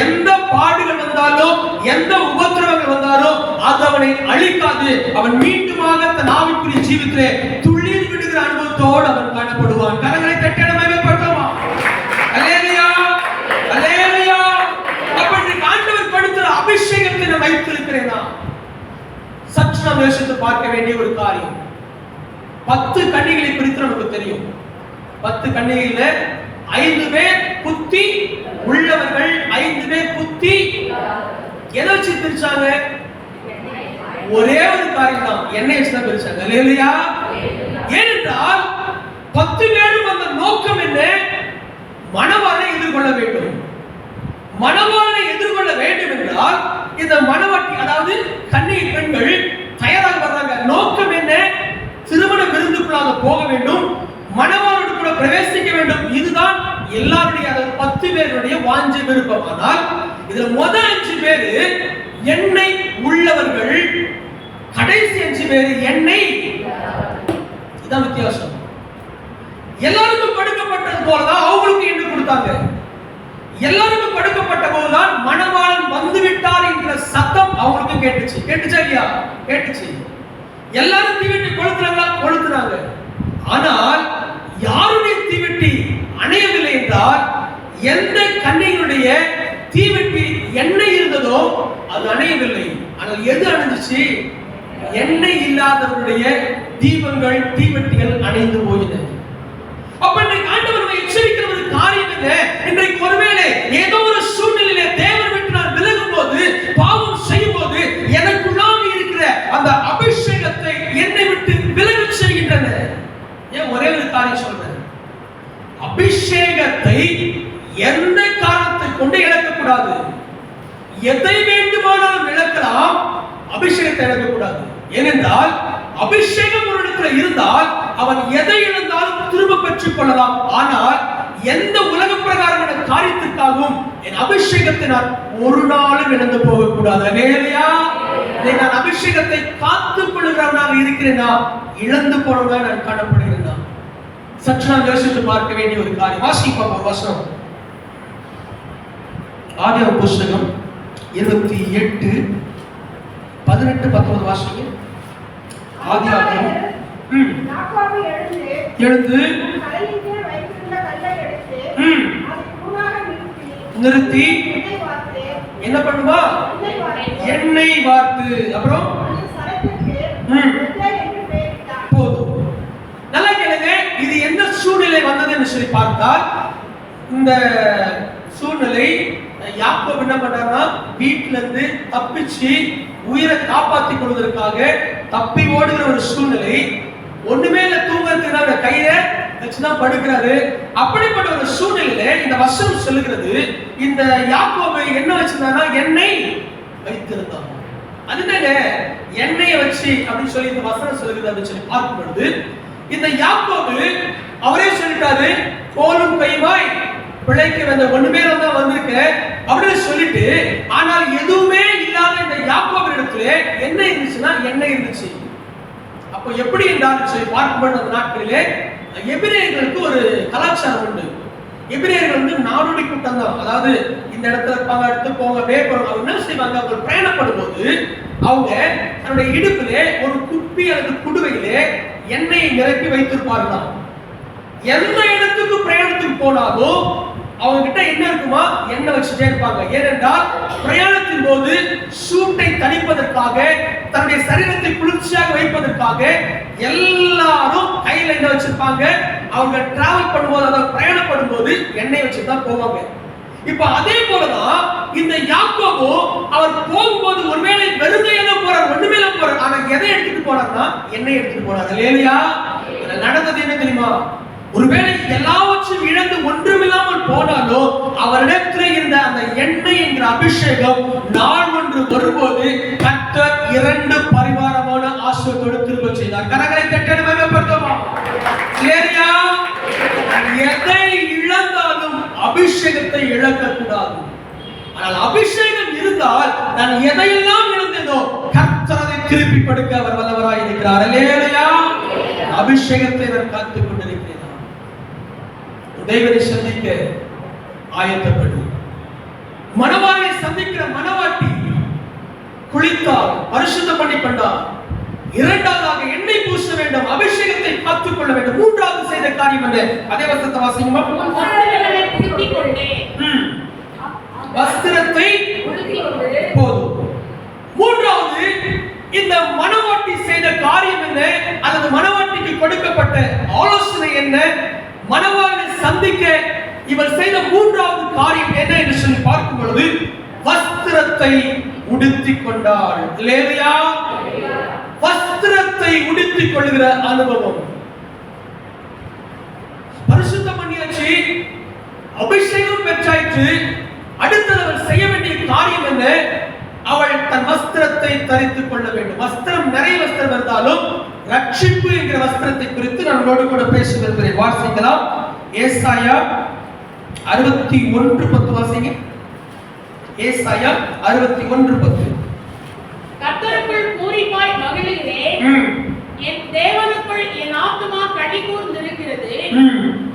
எந்த பாடுகள் வந்தாலும் எந்த உபத்திரவங்கள் வந்தாலும் அது அவனை அழிக்காது. அவன் மீண்டுமாக தன் ஆவிக்குரிய ஜீவிதத்திலே துளிர் விடுகிற அனுபவத்தோடு அவன் காணப்படுவான். கரங்களை தட்டி மகிமைப்படுத்துவான். அல்லேலூயா, அல்லேலூயா. அப்படி ஆண்டவர் கொடுக்கிற அபிஷேகத்தை நான் வைத்திருக்கிறேனா? சற்று நாம் யோசித்து பார்க்க வேண்டிய ஒரு காரியம். 10 கன்னிகளை குறித்து நமக்கு தெரியும். 10 கன்னிகையில 5 பேர் புத்தி உள்ளவர்கள், 5 பேர் புத்தி எதை வச்சு பிரிச்சாங்க? ஒரே ஒரு காரியம் தான், எண்ணெய் வச்சு தான் பிரிச்சாங்க. அல்லேலூயா. ஏனென்றால் 10 பேரும் அந்த நோக்கம் என்ன? மணவாளனை எதிர்கொள்ள வேண்டும். மணவாளனை எதிர்கொள்ள வேண்டும் என்றால் இந்த மணவாட்டி, அதாவது கன்னிகை பெண்கள் தயாராக வர்றாங்க. நோக்கம் என்ன? திருமண விருந்துக்குள்ளாக போக வேண்டும், மணவாளோடு கூட பிரவேசிக்க வேண்டும். இதுதான் எல்லாருடைய 10 பேருடைய வாஞ்சை விருப்பம். ஆனால் இதுல முதல் 5 பேரு எண்ணெய் உள்ளவர்கள், கடைசி 5 பேரு எண்ணெய். இதான் வித்தியாசம். எல்லாருக்கும் கொடுக்கப்பட்டது போலதான் அவங்களுக்கு என்ன கொடுத்தாங்க. எல்லாருக்கும் கொடுக்கப்பட்ட போதுதான் மணவாளன் வந்து விட்டார் என்ற சத்தம் அவங்களுக்கு கேட்டுச்சு. கேட்டுச்சா இல்லையா? கேட்டுச்சு. எல்லாரும் தீவெட்டி கொளுத்துறாங்களா? கொளுத்துறாங்க. ஆனால் யாருடைய தீவெட்டி அணையவில்லை என்றால், எந்த கன்னிகளுடைய தீவெட்டி எண்ணெய் இருந்ததோ அது அணையவில்லை. ஆனால் எது அணைஞ்சிச்சு? எண்ணெய் இல்லாதவருடைய தீபங்கள், தீவெட்டிகள் அணைந்து போயின. அப்ப இன்றைக்கு ஆண்டவர் எச்சரிக்கிற ஒரு காரியம் என்ன? இன்றைக்கு ஒருவேளை ஏதோ ஒரு சூழ்நிலையில தேவன் விட்டு நான் விலகும் போது, பாவம் செய்யும் போது எனக்குள்ளாக இருக்கிற அந்த அபிஷேகத்தை என்னை விட்டு விலகச் செய்கின்றன. ஏன் ஒரே ஒரு காரியம் சொல்றேன், அபிஷேகத்தை எந்த காரணத்தை கொண்டு இழக்கக்கூடாது. எதை வேண்டுமானாலும் இழக்கலாம், அபிஷேகத்தை இழக்கக்கூடாது. ஏனென்றால் அபிஷேகம் ஒரு இடத்துல இருந்தால் அவன் எதை இழந்தாலும் திரும்ப பெற்றுக் கொள்ளலாம். ஆனால் எந்த உலக பிரகாரமான காரியத்திற்காகவும் என் அபிஷேகத்தை நான் ஒரு நாளும் இழந்து போகக்கூடாது. அல்லேலூயா. நான் அபிஷேகத்தை காத்துக் கொள்கிறவனாக இருக்கிறேனா, இழந்து போனவனாக நான் காணப்படுகிறேனா? சற்று நாம் யோசித்து பார்க்க வேண்டிய ஒரு காரியம். வாசிப்போம் ஒரு வசனம். ஆதியாகமம் புஸ்தகம் 28:18-19 வாசிங்க. ஆதியாகமம் யாக்கோபு எழுந்து தலையின் கீழ் வைத்திருந்த கல்லை எடுத்து அதை தூணாக நிறுத்தி எண்ணெய் வார்த்து என்ன பண்ணுவா? எண்ணெய் வார்த்து அப்புறம் அந்த சரத்திற்கு பெத்தேல் என்று பெயரிட்டான். போதும். நல்லா கேளுங்க, இது என்ன சூழ்நிலை வந்ததுன்னு சொல்லி பார்த்தால், இந்த சூழ்நிலை யாக்கோபு என்ன பண்றாருன்னா வீட்டுல இருந்து தப்பிச்சு உயிரை காப்பாற்றிக் கொள்வதற்காக தப்பி ஓடுகிற ஒரு சூழ்நிலை. ஒண்ணுமே இல்ல, தூங்குறதுக்கு கையில வச்சுதான் படுக்கிறாரு. அப்படிப்பட்ட ஒரு சூழ்நிலையில இந்த வசனம் சொல்லுகிறது, இந்த யாக்கோபு என்ன வச்சிருந்தாருன்னா எண்ணெய் வைத்திருந்தான். அதுதாங்க எண்ணெயை வச்சு அப்படின்னு சொல்லி இந்த வசனம் சொல்லுகிறது அப்படின்னு சொல்லி பார்க்கும் பொழுது, இந்த யாக்கோபு அவரே சொல்லிட்டாரு, கோலும் கைவாய் பிழைக்க வந்த ஒண்ணுமே தான் வந்திருக்க அப்படின்னு சொல்லிட்டு, ஆனால் எதுவுமே இல்லாத இந்த யாக்கோபு இடத்துல என்ன இருந்துச்சுன்னா எண்ணெய் இருந்துச்சு. அப்போ எப்படி என்றாலும் சொல்லி பார்க்கப்பட்ட அந்த நாட்களிலே எபிரேயர்களுக்கு ஒரு கலாச்சாரம் உண்டு. எபிரேயர்கள் வந்து நாடோடி கூட்டம் தான். அதாவது இந்த இடத்துல இருப்பாங்க, அடுத்து போங்க, வேப்பம். அவங்க என்ன செய்வாங்க? அவங்க பிரயாணப்படும் போது அவங்க தன்னுடைய இடுப்பிலே ஒரு குப்பி அல்லது குடுவையிலே எண்ணெயை நிரப்பி வைத்திருப்பார்களாம். எந்த இடத்துக்கு பிரயாணத்துக்கு போனாலும் அவங்க கிட்ட என்ன இருக்குமா? எண்ணெய் வச்சுட்டே இருப்பாங்க. ஏனென்றால் பிரயாணத்தின் போது சூட்டை தணிப்பதற்காக, தன்னுடைய சரீரத்தை குளிர்ச்சியாக வைப்பதற்காக எல்லாரும் கையில என்ன வச்சிருப்பாங்க? அவங்க டிராவல் பண்ணும்போது, அதாவது பிரயாணப்படும் போது எண்ணெய் வச்சுட்டு தான் போவாங்க. இப்ப அதே போலதான் இந்த யாக்கோபு அவர் போகும்போது ஒருவேளை வெறுமையில போறார், ஒண்ணுமே போறார், ஆனா எதை எடுத்துட்டு போறார்னா எண்ணெய் எடுத்துட்டு போறார். இல்லையா? நடந்தது என்ன தெரியுமா? ஒருவேளை எல்லாவற்றையும் இழந்து ஒன்றுமில்லாமல் போனாலும் அவரிடத்தில் இருந்த அந்த எண்ணெய் என்கிற அபிஷேகம் நாள் ஒன்று வரும்போது கர்த்தர் 2 பரிவாரமான ஆசீர்வாதத்தோடு திரும்ப செய்தார். கரங்களை தட்டி மகிமைப்படுத்துவோமா? இல்லையா? எதை இழந்தாலும் அபிஷேகத்தை இழக்க கூடாது. ஆனால் அபிஷேகம் இருந்தால் நான் எதையெல்லாம் இழந்தேனோ கர்த்தர் அதை திருப்பி கொடுக்க அவர் வல்லவராய் இருக்கிறார். இல்லையா? அபிஷேகத்தை நான் காத்துக் கொண்டிருக்கிறேன். தேவனை சந்திக்க ஆயத்தப்படு. மணவாளனை சந்திக்கிற மணவாட்டி குளித்தால் பரிசுத்தம் பண்ணி கொண்டார். இரண்டாவதாக எண்ணெய் பூச வேண்டும், அபிஷேகத்தை காத்துக் கொள்ள வேண்டும். மூன்றாவது செய்த காரியம் என்ன? அதே வசனத்தை வாசிக்குமா? வஸ்திரத்தை போதும். மூன்றாவது இந்த மணவாட்டி செய்த காரியம் என்ன? அல்லது மணவாட்டிக்கு கொடுக்கப்பட்ட ஆலோசனை என்ன? மணவாளனை சந்திக்க இவர் செய்த மூன்றாவது காரியம் என்ன என்று சொல்லி பார்க்கும் பொழுது, வஸ்திரத்தை உடுத்திக் கொண்டாள். இல்லையா? வஸ்திரத்தை உடுத்திக் கொள்கிற அனுபவம். பரிசுத்தம் பண்ணியாச்சு, அபிஷேகம் பெற்றாயிற்று. அடுத்தது அவள் செய்ய வேண்டிய காரியம் என்ன? அவள் தன் வஸ்திரத்தை தரித்துக் கொள்ள வேண்டும். வஸ்திரம் நிறைய வஸ்திரம் இருந்தாலும் ரட்சிப்பு என்கிற வஸ்திரத்தை குறித்து நம்மளோடு கூட பேசுகிறேன். வாசிக்கலாம். ஏசாயா 61:10 வாசிங்க. ஏசாயா 61:10. கர்த்தருக்குள் பூரிப்பாய் மகிழுகிறேன், என் தேவனுக்குள் என் ஆத்துமா களி கூர்ந்திருக்கிறது.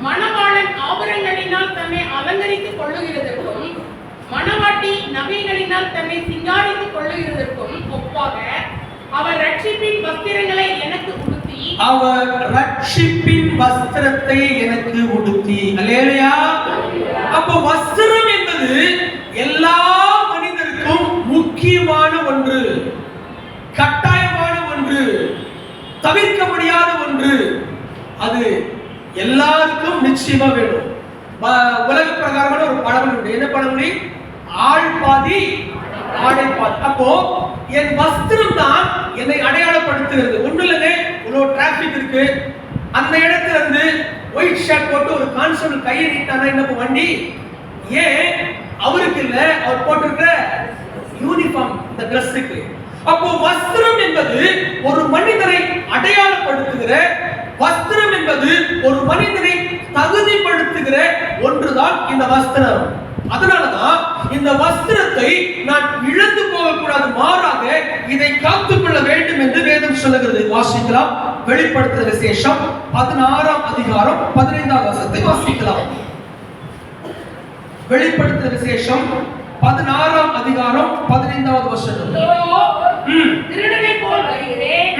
மணவாளன் ஆபரணங்களினால் தன்னை அலங்கரித்துக் கொள்ளுகிறதற்கும் மணவாட்டி நகைகளினால் தன்னை சிங்காரித்துக் கொள்ளுகிறதற்கும் ஒப்பாக அவர் ரட்சிப்பின் வஸ்திரங்களை எனக்கு உடுத்தி, அவர் ரட்சிப்பின் வஸ்திரத்தை எனக்கு உடுத்தி. அல்லேலூயா. அப்போ வஸ்திரம் என்பது எல்லா மனிதருக்கும் முக்கியமான ஒன்று, கட்டாயமான ஒன்று, தவிர்க்க முடியாத ஒன்று. அது எல்லாருக்கும் நிச்சயமா வேணும். உலக பிரகாரமான ஒரு பழமொழி உண்டு. என்ன பழமொழி? ஆள் பாதி ஆடை பாதி. அப்போ என் வஸ்திரம் தான் என்னை அடையாளப்படுத்துகிறது. ஒண்ணு இல்லைங்க, இவ்வளவு டிராபிக் இருக்கு, அந்த இடத்துல இருந்து ஒயிட் ஷர்ட் போட்டு ஒரு கான்ஸ்டபிள் கையை நீட்டானா என்ன வண்டி? ஏன்? அவருக்கு இல்ல, அவர் போட்டிருக்கிற யூனிஃபார்ம், இந்த டிரெஸ்ஸுக்கு. அப்போ வஸ்திரம் என்பது ஒரு மனிதரை அடையாளப்படுத்துகிற, வஸ்திரம் என்பது ஒரு மனிதனை தகுதிப்படுத்துகிற ஒன்றுதான் இந்த வஸ்திரம். அதனாலதான் இந்த வஸ்திரத்தை நான் இழந்து போகக்கூடாது, மாறாக இதை காத்துக்கொள்ள வேண்டும் என்று வேதம் சொல்லுகிறது. வாசிக்கலாம். வெளிப்படுத்துகிற விசேஷம் 16ஆம் அதிகாரம் 15ஆம் வசனத்தை வாசிக்கலாம். வெளிப்படுத்துகிற விசேஷம் 16ஆம் அதிகாரம் 15வது வசனம். திருடனை போல் வருகிறேன்,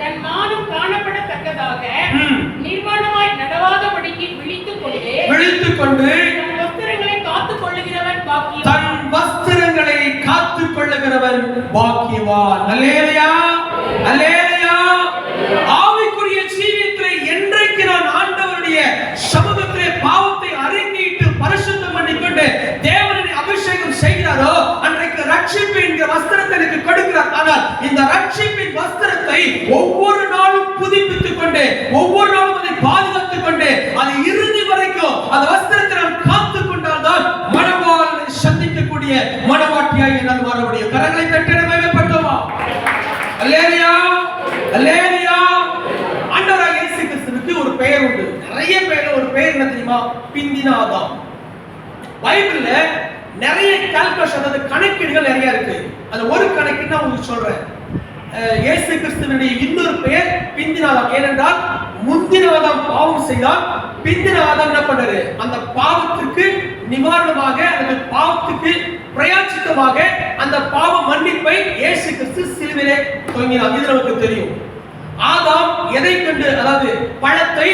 தன் மானம் காணப்படத்தக்க புசித்துக் கொண்டு தன் வஸ்திரங்களை காத்துக் கொள்ளுகிறவன் பாக்கியவான். தன் வஸ்திரங்களை காத்துக் கொள்ளுகிறவன் பாக்கியவான். அல்லேலூயா, அல்லேலூயா. ஆவிக்குரிய ஜீவியத்திலே என்றைக்கு நான் ஆண்டவருடைய சமூகத்திலே பாவத்தை அறிக்கையிட்டு பரிசுத்தம் பண்ணிக்கொண்டு தேவனை அபிஷேகம் செய்கிறாரோ அன்றைக்கு ரட்சிப்பு என்கிற வஸ்திரத்தை எனக்கு கொடுக்கிறார். ஆனால் இந்த ரட்சிப்பின் வஸ்திரத்தை ஒவ்வொரு நாளும் புதுப்பித்துக் கொண்டு ஒவ்வொரு நாளும் அதை பாதுகாத்துக் கொண்டு அதை இறுதி வரைக்கும் அந்த வஸ்திரத்தை நாம் காத்துக் கொண்டால்தான் மணவாளனை சந்திக்கக்கூடிய மணவாட்டியாய் என்னால் மாற முடியும். கரங்களை தட்டி மகிமைப்படுத்துவோமா? அல்லேலூயா, அல்லேலூயா. ஆண்டவராகிய இயேசு கிறிஸ்துவுக்கு ஒரு பெயர் உண்டு. நிறைய பெயர்ல ஒரு பெயர் என்ன தெரியுமா? பிந்தின ஆதாம். பைபிள்ல நிறைய கால்குலேஷன், அதாவது கணக்கீடுகள் நிறைய இருக்கு. அது ஒரு கணக்கு நான் உங்களுக்கு சொல்றேன். இயேசு கிறிஸ்துவினுடைய இன்னொரு பெயர் பிந்தின ஆதாம். ஏனென்றால் முந்தின ஆதாம் பாவம் செய்தால் பிந்தின ஆதாம் என்ன பண்ணாரு? அந்த பாவத்துக்கு நிவாரணமாக, அந்த பாவத்துக்கு பிரயாச்சித்தமாக அந்த பாவ மன்னிப்பை இயேசு கிறிஸ்து சிலுவையிலே தொங்கினார். இது நமக்கு தெரியும். ஆதாம் எதை கண்டு, அதாவது பழத்தை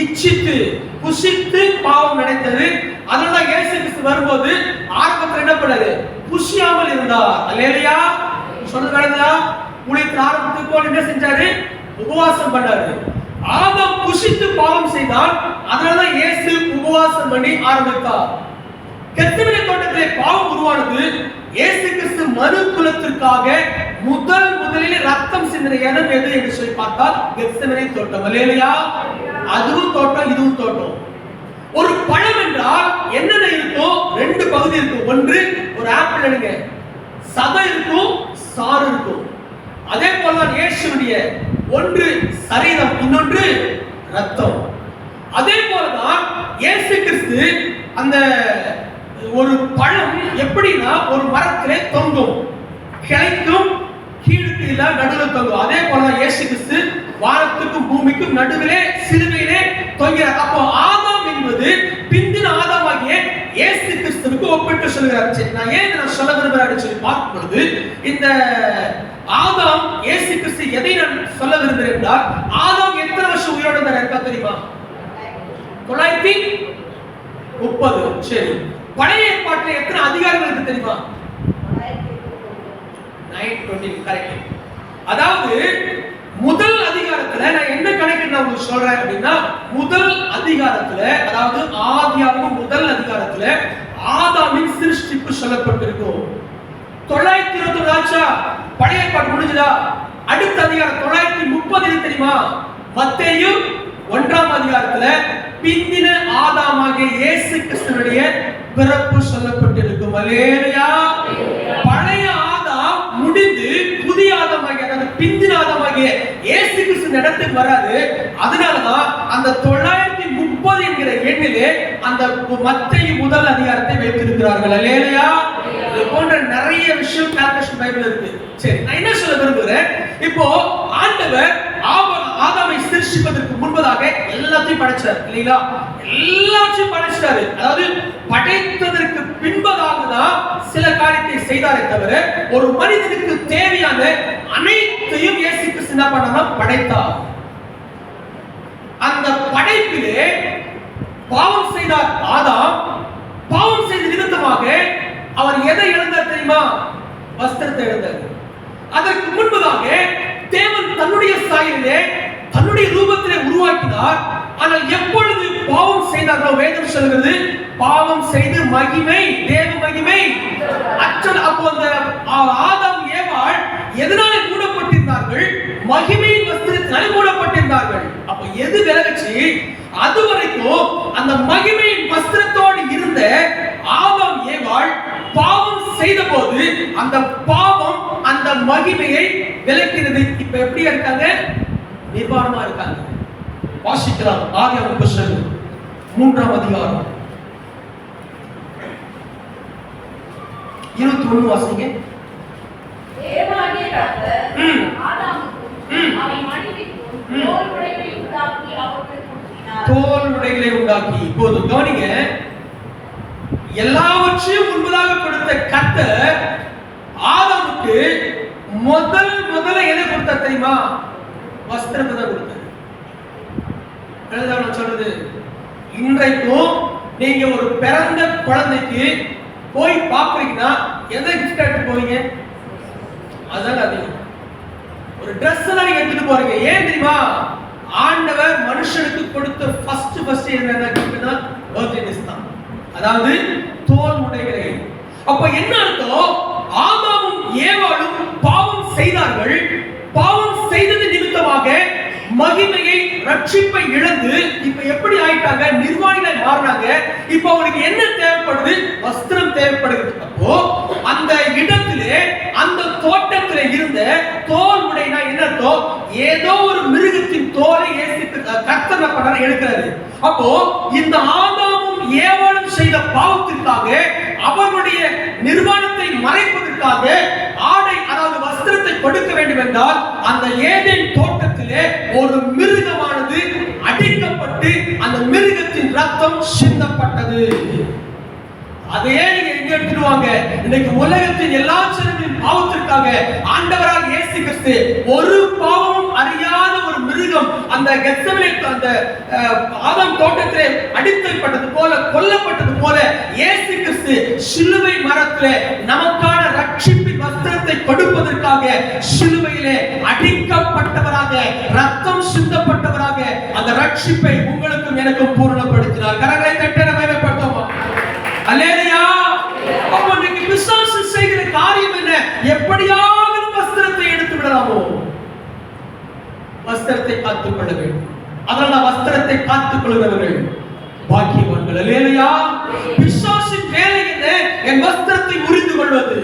இச்சித்து புசித்து பாவம் நினைத்தது. அதனால இயேசு கிறிஸ்து வரும்போது ஆரம்பத்தில் என்ன பண்ணாரு? புசியாமல் இருந்தார். அல்லேலூயா, சொல்றது நடந்ததா? ஊழியத்தின் ஆரம்பத்துக்கு போல என்ன செஞ்சாரு? உபவாசம் பண்ணாரு. ஆதாம் புசித்து பாவம் செய்தால் அதனால இயேசு உபவாசம் பண்ணி ஆரம்பித்தார். கெத்செமனே தோட்டத்திலே பாவம் உருவானது. இயேசு கிறிஸ்து மனு குலத்திற்காக முதலில் ரத்தம் சிந்தின இடம் எது என்று சொல்லி பார்த்தால் கெத்செமனே தோட்டம். அல்லேலூயா, அதுவும் தோட்டம், இதுவும் தோட்டம். ஒரு பழம் என்றால் என்னென்ன இருக்கும்? ரெண்டு பகுதி இருக்கும். ஒன்று ஒரு ஆப்பிள் எடுங்க, சதை இருக்கும், சாறு இருக்கும். அதே போலதான் இயேசுவுடைய ஒன்று சரீரம், இன்னொன்று ரத்தம். அதே போலதான் இயேசு கிறிஸ்து அந்த ஒரு பழம் எப்படின்னா ஒரு மரத்திலே தொங்கும், கிளைக்கும், கீழுக்கு இல்ல நடுவில் தொங்கும். அதே போலதான் இயேசு கிறிஸ்து வானத்துக்கும் பூமிக்கும் நடுவிலே சிலுவையிலே தொங்கிறார். அப்போ ஆதாம் என்பது பிந்தின ஆதாமாகிய இயேசு கிறிஸ்துவுக்கு ஒப்பிட்டு சொல்கிறார். சரி, நான் ஏன் நான் சொல்ல விரும்புகிறேன் சொல்லி பார்க்கும் பொழுது இந்த ஆதாம் இயேசு கிறிஸ்து எதை நான் சொல்ல விரும்புகிறேன் என்றால், ஆதாம் எத்தனை வருஷம் உயிரோடு இருந்தார் தெரியுமா? 930. சரி, பழைய ஏற்பாட்டில் எத்தனை அதிகாரங்கள் இருக்கு தெரியுமா? 920. கரெக்ட். அதாவது முதல் அதிகாரத்துல நான் என்ன கணக்கு நான் உங்களுக்கு சொல்றேன் அப்படின்னா, முதல் அதிகாரத்துல, அதாவது ஆதியாகமம் முதல் அதிகாரத்துல ஆதாமின் சிருஷ்டிப்பு சொல்லப்பட்டிருக்கும். 921 ஆச்சா? பழைய ஏற்பாடு முடிஞ்சதா? அடுத்த அதிகாரம் 930 தெரியுமா? மத்தேயு 1ஆம் அதிகாரத்துல பிந்தின ஆதாமாகிய இயேசு கிறிஸ்துவினுடைய பிறப்பு சொல்லப்பட்டிருக்கும். அல்லேலூயா. பழைய ஆதாம் முடிந்து புதிய ஆதாமாகிய, அதாவது பிந்தின ஆதாமாகிய இயேசு கிறிஸ்து இடத்துக்கு வராது. அதனாலதான் அந்த 930 என்கிற எண்ணிலே அந்த மத்தேயு முதல் அதிகாரத்தை வைத்திருக்கிறார்கள். அல்லேலூயா. இது போன்ற நிறைய விஷயம் கால்குலேஷன் பைபிள் இருக்கு. சரி, நான் என்ன சொல்ல விரும்புகிறேன்? இப்போ ஆண்டவர் ஆதாமை சிருஷ்டிப்பதற்கு முன்பதாக எல்லாத்தையும் படைச்சார் இல்லைங்களா? எல்லாத்தையும் படைச்சாரு. அதாவது படைத்ததற்கு பின்பதாக தான் சில காரியத்தை செய்தாரே தவிர ஒரு மனிதனுக்கு தேவையான அனைத்தையும் இயேசு கிறிஸ்து என்ன பண்ணாம படைத்தார். அந்த படைப்பிலே பாவம் செய்தார் ஆதாம். பாவம் செய்த நிமித்தமாக அவர் எதை இழந்தார் தெரியுமா? வஸ்திரத்தை இழந்தார். அதற்கு முன்பதாக தேவன் தன்னுடைய சாயலிலே தன்னுடைய ரூபத்திலே உருவாக்கினார். ஆனால் எப்பொழுது பாவம் செய்தார்களோ வேதம் சொல்கிறது, பாவம் செய்து மகிமை, தேவ மகிமை அற்றல். அப்போ அந்த ஆதாம் ஏவாள் எதனால மூடப்பட்டிருந்தார்கள்? மகிமையின் வஸ்திரத்தினால் மூடப்பட்டிருந்தார்கள். அப்ப எது விலகுச்சு? அது வரைக்கும் அந்த மகிமையின் வஸ்திரத்தோடு இருந்த ஆதாம் ஏவாள் பாவம் செய்த போது அந்த பாவம் அந்த மகிமையை விலக்கினது. இப்ப எப்படி இருக்காங்க? நிர்வாணமா இருக்காங்க. வாசிக்கலாம். ஆதியாகமம் புத்தகம் 3ஆம் அதிகாரம் 21 வாசிங்க. தேவனாகிய கர்த்தர் ஆதாமுக்கும் அவன் மனைவிக்கும் தோல் உடைகளை உண்டாக்கி அவர்களுக்கு கொடுத்தார். தோல் உடைகளை உண்டாக்கி. இப்போது கவனிங்க, எல்லாவற்றையும் முன்பதாக கொடுத்த கர்த்தர் ஆதாமுக்கு முதல்ல எதை கொடுத்தார் தெரியுமா? வஸ்திரத்தை தான் கொடுத்தார். நான் சொல்றது, இன்றைக்கும் நீங்க ஒரு பிறந்த குழந்தைக்கு போய் பாக்குறீங்கன்னா எதை கிஃப்ட் எடுத்து போவீங்க? அதான் அதிகம். ஒரு Dress எல்லாம் நீங்க எடுத்துட்டு போறீங்க. ஏன் தெரியுமா? ஆண்டவர் மனுஷனுக்கு கொடுத்த ஃபர்ஸ்ட் என்ன கிஃப்ட்னா பர்த்டே கிஃப்ட் தான். அதாவது தோல் உடைகளை. அப்ப என்ன அர்த்தம்? ஆதாமும் ஏவாளும் பாவம் செய்தார்கள். பாவம் செய்தது நிமித்தமாக மகிமையை, ரட்சிப்பை இழந்து இப்ப எப்படி ஆயிட்டாங்க? நிர்வாணிகள் மாறினாங்க. இப்ப அவங்களுக்கு என்ன தேவைப்படுது? வஸ்திரம் தேவைப்படுகிறது. அப்போ அந்த இடத்திலே, அந்த தோட்டத்திலே இருந்த தோல் உடைனா என்ன அர்த்தம்? ஏதோ ஒரு மிருகத்தின் தோலை கர்த்தர் பண்ண எடுக்கிறாரு. அப்போ இந்த ஆதாமும் ஏவாளும் செய்த பாவத்திற்காக, அவர்களுடைய நிர்வாணத்தை மறைப்பதற்காக ஆடை, அதாவது வஸ்திரத்தை கொடுக்க வேண்டும் என்றால் அந்த ஏதேன் தோட்டத்திலே ஒரு மிருகமானது அடிக்கப்பட்டு அந்த மிருகத்தின் ரத்தம் சிந்தப்பட்டது. அதையே நீங்க எங்க எடுத்துடுவாங்க? இன்னைக்கு உலகத்தின் எல்லா ஜனங்களின் பாவத்திற்காக ஆண்டவரால் இயேசு கிறிஸ்து ஒரு பாவமும் அறியாத ஒரு மிருகம் அந்த கெத்செமனே அந்த ஆதாம் தோட்டத்திலே அடிக்கப்பட்டது போல, கொல்லப்பட்டது போல இயேசு கிறிஸ்து சிலுவை மரத்திலே நமக்கான ரட்சிப்பின் வஸ்திரத்தை கொடுப்பதற்காக சிலுவையிலே அடிக்கப்பட்டவராக, ரத்தம் சிந்தப்பட்டவராக அந்த ரட்சிப்பை உங்களுக்கும் எனக்கும் பூரணப்படுத்தினார். கரங்களை தட்டி மகிமைப்படுத்துவோம். அல்லேலூயா. அப்ப நீங்க பிசாசு செய்கிற காரியம் என்ன? எப்படியாவது வஸ்திரத்தை எடுத்து விடலாமோ? வஸ்திரத்தை காத்துக் கொள்ள வேண்டும். அதனால வஸ்திரத்தை காத்துக் கொள்கிறவர்கள் பாக்கியவான்கள். அல்லேலூயா. பிசாசின் வேலை என்ன? என் வஸ்திரத்தை முறிந்து கொள்வது.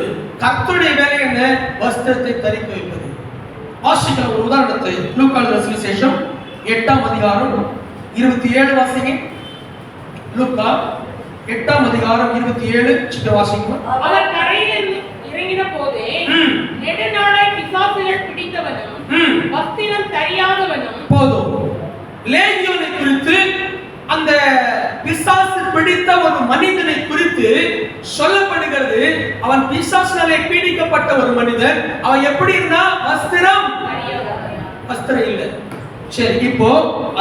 கர்த்தருடைய வேலை என்ன? வஸ்திரத்தை தரிக்க வைப்பது. வாசிக்கிற ஒரு உதாரணத்தை லூக்கா சுவிசேஷம் 8ஆம் அதிகாரம் 27 வாசிங்க. லூக்கா 8ஆம் அதிகாரம் 27 சின்ன வாசிங்க. அவர் கரையில் இறங்கின போதே நெடுநாளாய் பிசாசுகள் பிடித்தவனும் வஸ்திரம் தெரியாதவனும். போதும். லேகியோனை குறித்து, அந்த பிசாசு பிடித்த ஒரு மனிதனை குறித்து சொல்லப்படுகிறது. அவன் பிசாசினாலே பீடிக்கப்பட்ட ஒரு மனிதன். அவன் எப்படி இருந்தா? வஸ்திரம் இல்லை. சரி, இப்போ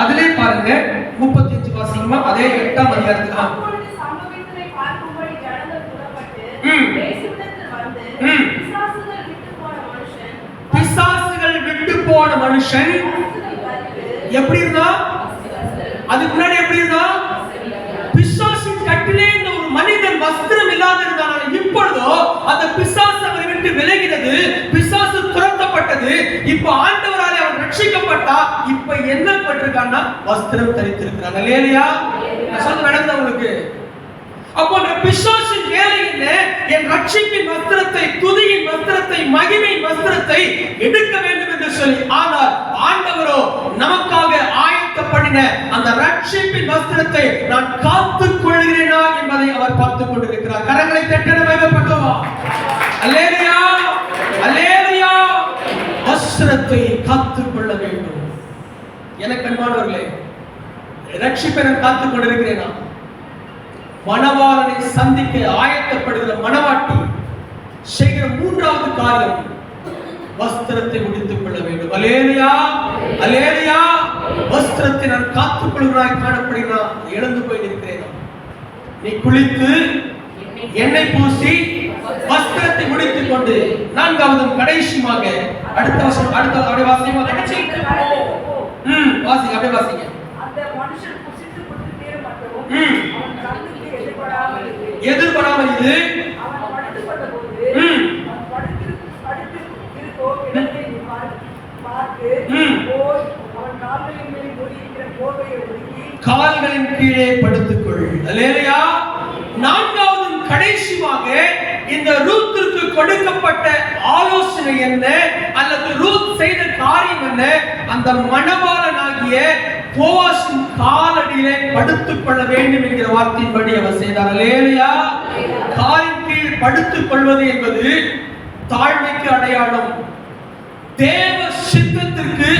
அதிலே பாருங்க 35 வாசிங்கமா. அதே 8ஆம் அதிகாரத்துல பிசாசுகள் விட்டு போன மனுஷன் எப்படி இருந்தா? அதுக்கு முன்னாடி எப்படி இருந்தா? பிசாசின் கட்டிலே இந்த ஒரு மனிதன் வஸ்திரம் இல்லாத இருந்தான். இப்பொழுதோ அந்த பிசாசு அவரை விட்டு விலகினது, பிசாசு துரத்தப்பட்டது. இப்ப ஆண்டவராலே அவன் ரட்சிக்கப்பட்டா. இப்ப என்ன பட்டிருக்கான்னா வஸ்திரம் தரித்திருக்கிறான். அல்லேலூயா. நான் சொல்ல நடந்தது உங்களுக்கு. அப்போ அந்த பிசாசின் வேலை என்ன? என் ரட்சிப்பின் வஸ்திரத்தை, துதியின் வஸ்திரத்தை, மகிமையின் வஸ்திரத்தை எடுக்க வேண்டும் என்று சொல்லி. ஆனால் ஆண்டவரோ நமக்காக ஆயத்தப்படின அந்த ரட்சிப்பின் வஸ்திரத்தை நான் காத்துக் கொள்கிறேனா என்பதை அவர் பார்த்துக் கொண்டிருக்கிறார். கரங்களை தட்டி மகிமைப்படுத்துவோம். அல்லேலூயா, அல்லேலூயா. வஸ்திரத்தை காத்துக் கொள்ள வேண்டும். எனக்கு அன்பானவர்களே, ரட்சிப்பை நான் காத்துக் கொண்டிருக்கிறேனா? மணவாளனை சந்திக்க ஆயத்தப்படுகிற மணவாட்டி செய்கிற மூன்றாவது காரியம் வஸ்திரத்தை முடித்துக் கொள்ள வேண்டும். அல்லேலூயா, அல்லேலூயா. வஸ்திரத்தை நான் காத்துக் கொள்கிறாய் காணப்படுகிறா. இழந்து போய் இருக்கிறேன். நீ குளித்து எண்ணெய் பூசி வஸ்திரத்தை முடித்துக் கொண்டு நான்காவது கடைசியாக அடுத்த வருஷம் அடுத்த அப்படியே வாசிங்க. வாசிங்க, அப்படியே வாசிங்க. அந்த மனுஷன் புசித்து கொண்டு தேர மாட்டோம். எதிர்படாமல் இது அவன் படுத்து கொண்ட போது அவன் படுத்து இருக்கோ இடத்தை பார்த்து போய் அவன் கால்களின் மேல் மூடியிருக்கிற போர்வையை ஒதுக்கி கால்களின் கீழே படுத்துக்கொள். அல்லேலூயா. நான்காவது கடைசியாக இந்த ரூத்திற்கு கொடுக்கப்பட்ட ஆலோசனை என்ன, அல்லது ரூத் செய்த காரியம் என்ன? அந்த மணவாளனாகிய போவாசின் காலடியிலே படுத்துக் கொள்ள வேண்டும் என்கிற வார்த்தையின்படி அவர் செய்தார். அல்லேலூயா. காலின் கீழ் படுத்துக் கொள்வது என்பது தாழ்மைக்கு அடையாளம், தேவ சித்தத்திற்கு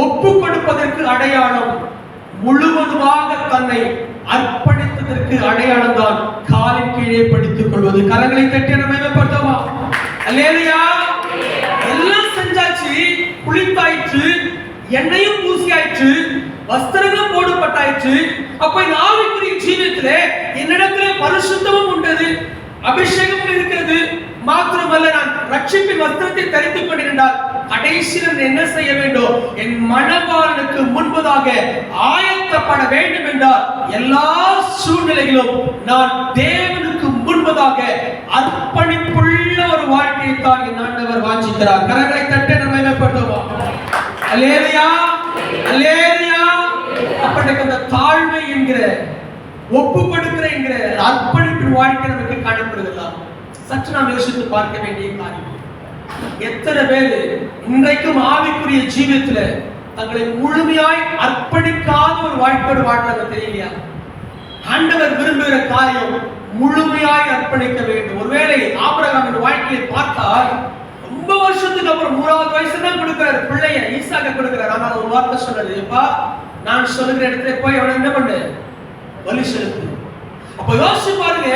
ஒப்பு கொடுப்பதற்கு அடையாளம், முழுவதுமாக தன்னை அர்ப்பணித்ததற்கு அடையாளம் தான் காலின் கீழே படுத்துக் கொள்வது. கரங்களை தட்டி மகிமைப்படுத்துவோம். அல்லேலூயா. எல்லாம் செஞ்சாச்சு, குளித்தாயிற்று, எண்ணெயும் பூசியாயிற்று, வஸ்திரங்களும் போடப்பட்டாயிற்று. அப்ப இந்த ஆவிக்குரிய ஜீவியத்திலே என்னிடத்திலே பரிசுத்தமும் உண்டது, அபிஷேகமும் இருக்கிறது. மாத்திரமல்ல, நான் ரட்சிப்பின் வஸ்திரத்தை தரித்துக் கொண்டிருந்தால் கடைசியில் என்ன செய்ய வேண்டும்? என் மணவாளனுக்கு முன்பதாக ஆயத்தப்பட வேண்டும் என்றால் எல்லா சூழ்நிலைகளும் நான் தேவனுக்கு முன்பதாக அர்ப்பணிப்புள்ள ஒரு வாழ்க்கையை தான் என் ஆண்டவர் வாஞ்சிக்கிறார். கரங்களை தட்டி நம்ம மேம்படுத்துவோம். அல்லேலூயா, அல்லேலூயா. அப்படிப்பட்ட அந்த தாழ்மை என்கிற, ஒப்பு கொடுக்கிற என்கிற அர்ப்பணிப்பின் வாழ்க்கை நமக்கு காணப்படுகிறதா? சற்று நாம் யோசித்து பார்க்க வேண்டிய காரியம். எத்தனை பேர் இன்றைக்கும் ஆவிக்குரிய ஜீவியத்துல தங்களை முழுமையாய் அர்ப்பணிக்காத ஒரு வாழ்க்கையோடு வாழ்றாங்க தெரியலையா? ஆண்டவர் விரும்புகிற காரியம் முழுமையாய் அர்ப்பணிக்க வேண்டும். ஒருவேளை ஆபிரகாமின் வாழ்க்கையை பார்த்தால் ரொம்ப வருஷத்துக்கு அப்புறம் 3வது வயசுல தான் கொடுக்கிறார் பிள்ளைய, ஈசாக்க கொடுக்கிறார். ஆனால் ஒரு வார்த்தை சொன்னது, எப்பா நான் சொல்லுகிற இடத்துல போய் அவனை என்ன பண்ணு, பலி செலுத்து. அப்ப யோசிச்சு பாருங்க,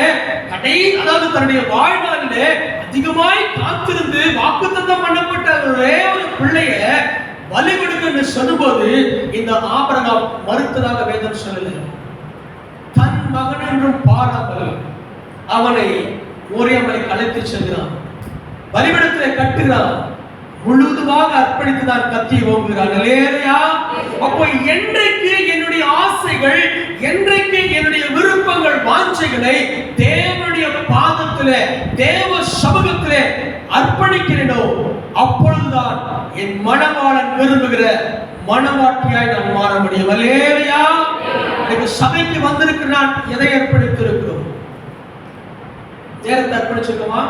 அதாவது தன்னுடைய வாழ்நாளிலே அதிகமாய் காத்திருந்து வாக்குத்தத்தம் பண்ணப்பட்ட ஒரே ஒரு பிள்ளைய பலி கொடுக்க சொல்லும்போது இந்த ஆபிரகாம் மறுத்ததாக வேதம் சொல்லல. தன் மகன் என்றும் பாராமல் அவனை மோரியாவை அழைத்து செல்கிறான், பலிபீடத்திலே கட்டுகிறான், முழுவதுமாக அர்ப்பணித்து தான் கத்தி ஓங்குகிறான். அல்லேலூயா. அப்போ என்றைக்கு என்னுடைய ஆசைகள், என்றைக்கு என்னுடைய விருப்பங்கள், வாஞ்சைகளை தேவனுடைய பாதத்திலே, தேவ சமூகத்திலே அர்ப்பணிக்கிறேனோ அப்பொழுதுதான் என் மணவாளன் விரும்புகிற மணவாட்டியாய் நான் மாற முடியும். அல்லேலூயா. எனக்கு சபைக்கு வந்திருக்கிற நான் எதை அர்ப்பணித்திருக்கிறோம்? நேரத்தை அர்ப்பணிச்சிருக்கோமா?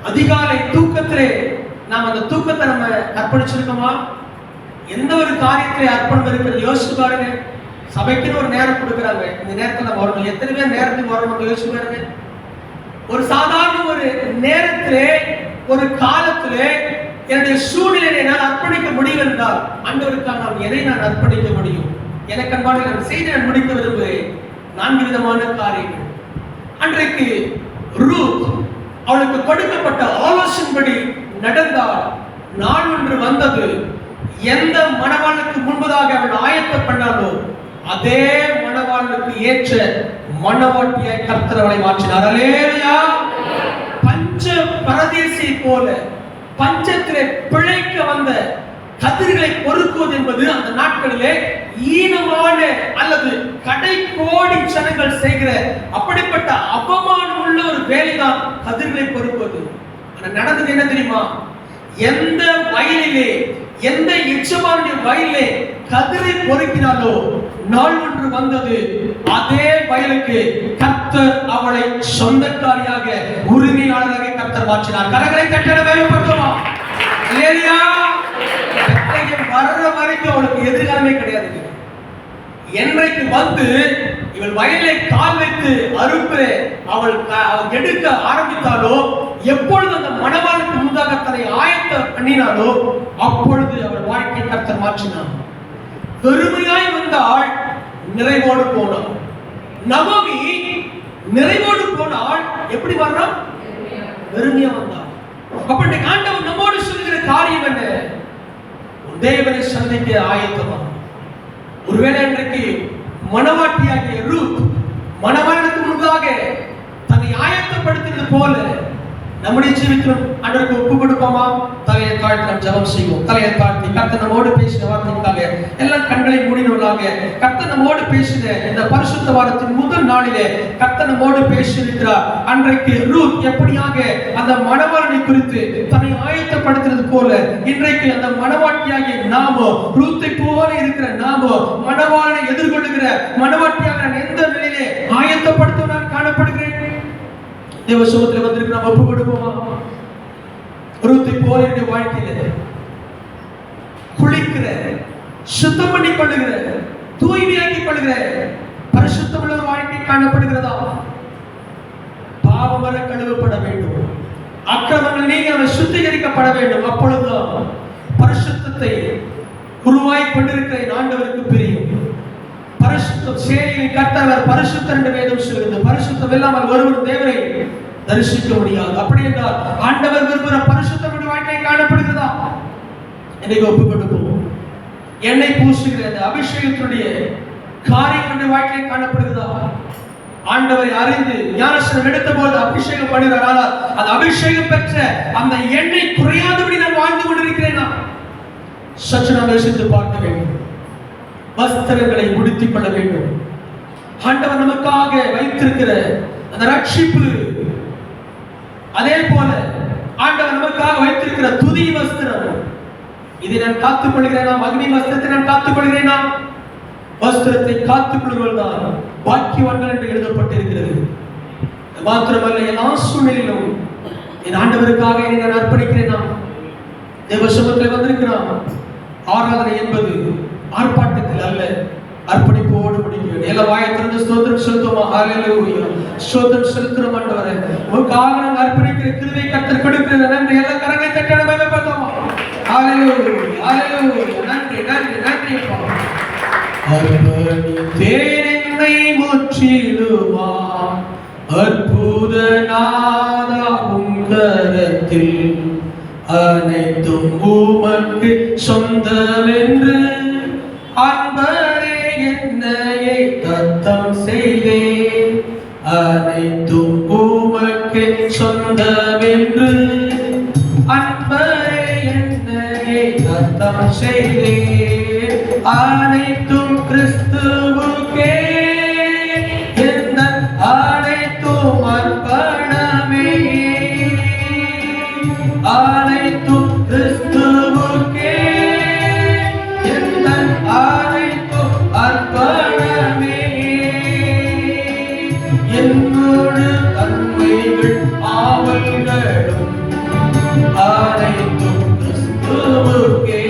அதிகாலை தூக்கத்திலே நாம் அந்த தூக்கத்தை நம்ம அர்ப்பணிச்சிருக்கோமா? எந்த ஒரு காரியத்திலே அர்ப்பணம் இருக்கிறது யோசிச்சு பாருங்க. சபைக்குன்னு ஒரு நேரம் கொடுக்குறாங்க, இந்த நேரத்தில் நம்ம வரணும். எத்தனை பேர் நேரத்துக்கு வரணும் யோசிச்சு பாருங்க. ஒரு சாதாரண ஒரு நேரத்திலே, ஒரு காலத்திலே என்னுடைய சூழ்நிலையை நான் அர்ப்பணிக்க முடியும் என்றால் ஆண்டவருக்காக நான் எதை நான் அர்ப்பணிக்க முடியும்? எனக்கு அன்பான நான் செய்து நான் முடிக்க விரும்புகிறேன் 4 விதமான காரியங்கள். அன்றைக்கு ரூத் அவளுக்கு கொடுக்கப்பட்ட ஆலோசனைப்படி நடந்தால் நாள் ஒன்று வந்தது. எந்த மணவாளனுக்கு முன்பதாக அவள் ஆயத்தம் பண்ணாலோ அதே மணவாளனுக்கு ஏற்ற மணவாட்டியாய் கர்த்தர் அவளை மாற்றினார். அல்லேலூயா. பஞ்ச பரதேசியை போல பஞ்சத்திலே பிழைக்க வந்த கதிர்களை பொறுக்குவது என்பது அந்த நாட்களிலே ஈனமான அல்லது கடைக்கோடி ஜனங்கள் செய்கிற அப்படிப்பட்ட அவமானம் உள்ள ஒரு வேலைதான் கதிர்களை பொறுக்குவது. ஆனா நடந்தது என்ன தெரியுமா? எந்த வயலிலே, எந்த எஜமானுடைய வயலிலே கதிரை பொறுக்கினாலோ நாள் ஒன்று வந்தது, அதே வயலுக்கு கர்த்தர் அவளை சொந்தக்காரியாக, உரிமையாளராக கர்த்தர் மாற்றினார். கரங்களை தட்ட வேலைப்பட்டோமா? இல்லையா? வர்ற வரைக்கும் அவளுக்கு எதிர்காலமே கிடையாது. என்றைக்கு வந்து இவள் வயலை கால் வைத்து அறுப்பு அவள் எடுக்க ஆரம்பித்தாலோ, எப்பொழுது அந்த மணவாளுக்கு முன்பாக தன்னை ஆயத்த பண்ணினாலோ அப்பொழுது அவள் வாழ்க்கை கர்த்தர் மாற்றினார். வெறுமையாய் வந்தாள், நிறைவோடு போனாள். நவமி நிறைவோடு போனாள். எப்படி வர்றான்? வெறுமையா வந்தாள். அப்ப ஆண்டவர் நம்மோடு சொல்லுகிற காரியம் என்ன? தேவனை சந்திக்க ஆயத்தமா. ஒருவேளை இன்றைக்கு மணவாட்டியாகிய ரூத் மணவாளனுக்கு முன்பாக தன்னை ஆயத்தப்படுத்தினது போல நம்முடைய ஜீவித்திலும் ஆண்டவருக்கு ஒப்பு கொடுப்போமா? தலையை தாழ்த்தி நாம் ஜெபம் செய்வோம். தலையை தாழ்த்தி கர்த்தர் நம்மோடு பேசின வார்த்தைக்காக எல்லாம் கண்களை மூடினவர்களாக கர்த்தர் நம்மோடு பேசின இந்த பரிசுத்த வாரத்தின் முதல் நாளிலே கர்த்தர் நம்மோடு பேசியிருக்கிறார். அன்றைக்கு ரூத் எப்படியாக அந்த மணவாளனை குறித்து தன்னை ஆயத்தப்படுத்தினது போல இன்றைக்கு அந்த மணவாட்டியாகிய நாமோ, ரூத்தை போல இருக்கிற நாமோ மணவாளனை எதிர்கொள்ளுகிற மணவாட்டியாக நான் எந்த நிலையிலே ஆயத்தப்படுத்த நான் காணப்படுகிறேன்? தேவ சமூகத்தில் வந்திருக்கு நாம் ஒப்பு கொடுப்போமா? ரூத்தை போல என்னுடைய வாழ்க்கையில குளிக்கிற, சுத்தம் பண்ணி கொள்ளுகிற, தூய்மையாக்கி கொள்ளுகிற பரிசுத்தமுள்ள ஒரு வாழ்க்கை காணப்படுகிறதா? பாவம் வர கழுவப்பட வேண்டும், அக்கிரமங்கள் நீங்க நம்ம சுத்திகரிக்கப்பட வேண்டும். அப்பொழுதுதான் பரிசுத்தத்தை உருவாய் கொண்டிருக்கிற ஆண்டவருக்கு பிரியும். பரிசுத்தம் சேனையின் கர்த்தர் பரிசுத்தர் என்று வேதம் சொல்கிறது. பரிசுத்தம் இல்லாமல் ஒருவர் தேவனை தரிசிக்க முடியாது. அப்படி என்றால் ஆண்டவர் விரும்புகிற பரிசுத்தம் வாழ்க்கை காணப்படுகிறதா? என்னை ஒப்பு கொடுப்போம். என்னை பூசுகிற அபிஷேகத்துடைய காரியம் நம்முடைய வாழ்க்கையில் காணப்படுகிறதா? ஆண்டவரை அறிந்து ஞானஸ்நானம் எடுத்த போது அபிஷேகம் பண்ணுகிறார். ஆனால் அந்த அபிஷேகம் பெற்ற அந்த எண்ணெய் குறையாதபடி நான் வாழ்ந்து கொண்டிருக்கிறேனா? சற்று நாம் யோசித்து பார்க்க வேண்டும். வஸ்திரங்களை உடுத்திக் கொள்ள வேண்டும். ஆண்டவர் நமக்காக வைத்திருக்கிற அந்த ரட்சிப்பு, அதே போல ஆண்டவர் நமக்காக வைத்திருக்கிற துதி வஸ்திரம், இதை நான் காத்துக் கொள்கிறேனா? அக்னி வஸ்திரத்தை நான் காத்துக் கொள்கிறேனா? வஸ்திரத்தை காத்துக் கொள்வதுதான் பாக்கியவான்கள் என்று எழுதப்பட்டிருக்கிறது. மாத்திரமல்ல, எல்லா சூழ்நிலையிலும் என் ஆண்டவருக்காக என்னை நான் அர்ப்பணிக்கிறேனா? தேவ சமூகத்தில் வந்திருக்கிறான். ஆராதனை என்பது ஆர்ப்பாட்டத்தில் அல்ல, அர்ப்பணிப்போடு முடிக்க வேண்டும். எல்லா வாயை திறந்து ஸ்தோத்திரம் செலுத்துவோமா? ஹல்லேலூயா. ஸ்தோத்திரம் செலுத்துறோம் ஆண்டவரே. உங்களுக்காக நாங்கள் அர்ப்பணிக்கிற கிருபை கர்த்தர் கொடுக்கிற நன்றி. எல்லா கரங்களை தட்டி மகிமைப்படுத்துவோமா? ஹல்லேலூயா, ஹல்லேலூயா. நன்றி, நன்றி, நன்றி அப்பா. அர்ப்பணித்தேன் என்னை முற்றிலுமா, அற்புத நாதா உம் கரத்தில் அனைத்தும் உமக்கு சொந்தமென்று அன்பரே என்னையை தத்தம் செய்தேன். அனைத்தும் உமக்கு சொந்தமென்று அன்பரே என்னையை தத்தம் செய்தேன். அனைத்தும் கிறிஸ்துவுக்கே எந்த அனைத்தும் அர்ப்பணமே. அனைத்தும் கிறிஸ்துவுக்கே எந்த அனைத்தும் அர்ப்பணமே. என்னோடு தன்மைகள் ஆவல்களும் அனைத்தும் கிறிஸ்துவுக்கே.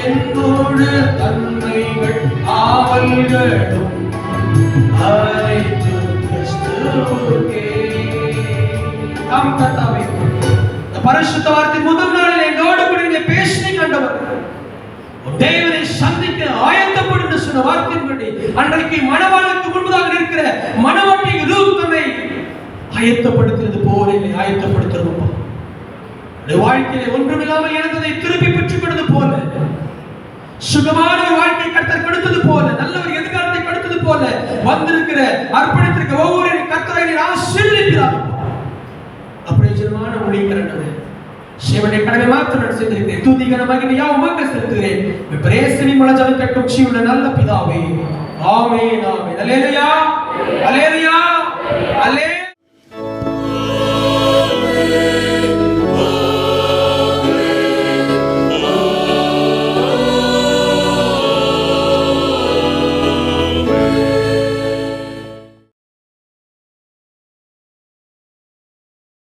என்னோடு தன்மைகள் ஆவல்களும் அனைத்தும் கிறிஸ்துவுக்கே. நாம் கர்த்தாவே, இந்த பரிசுத்த வார்த்தை முதல் நாளில் என்னோடு கூட நீங்க பேசினீங்க ஆண்டவர். தேவனை சந்திக்க ஆயத்தப்படும் என்று சொன்ன வார்த்தையின்படி அன்றைக்கு மணவாளனுக்கு முன்பதாக இருக்கிற மணவாட்டி ரூத் தன்னை ஆயத்தப்படுத்தினது போல என்னை ஆயத்தப்படுத்துறோம். வாழ்க்கையிலே ஒன்றுமில்லாமல் இருந்ததை திருப்பி பெற்றுக் கொடுத்தது போல, சுகமான ஒரு வாழ்க்கை கர்த்தர் கொடுத்தது போல, நல்ல ஒரு எதிர்காலத்தை கொடுத்தது போல வந்திருக்கிற அர்ப்பணித்திருக்கிற ஒவ்வொரு கர்த்தரை ஆசீர்வதிக்கிறார். அப்பிரயோஜனமான ஊழியக்காரர்களே, சிவனை கடமை மாத்திரம் செய்திருக்கிறேன். துதிகன மகிமையா உமக்கு செலுத்துகிறேன். பிரேசனி மலஜலம் கட்டும் ஜீவன நல்ல பிதாவே, ஆமென், ஆமென். அல்லேலூயா, அல்லேலூயா, அல்லேலூயா.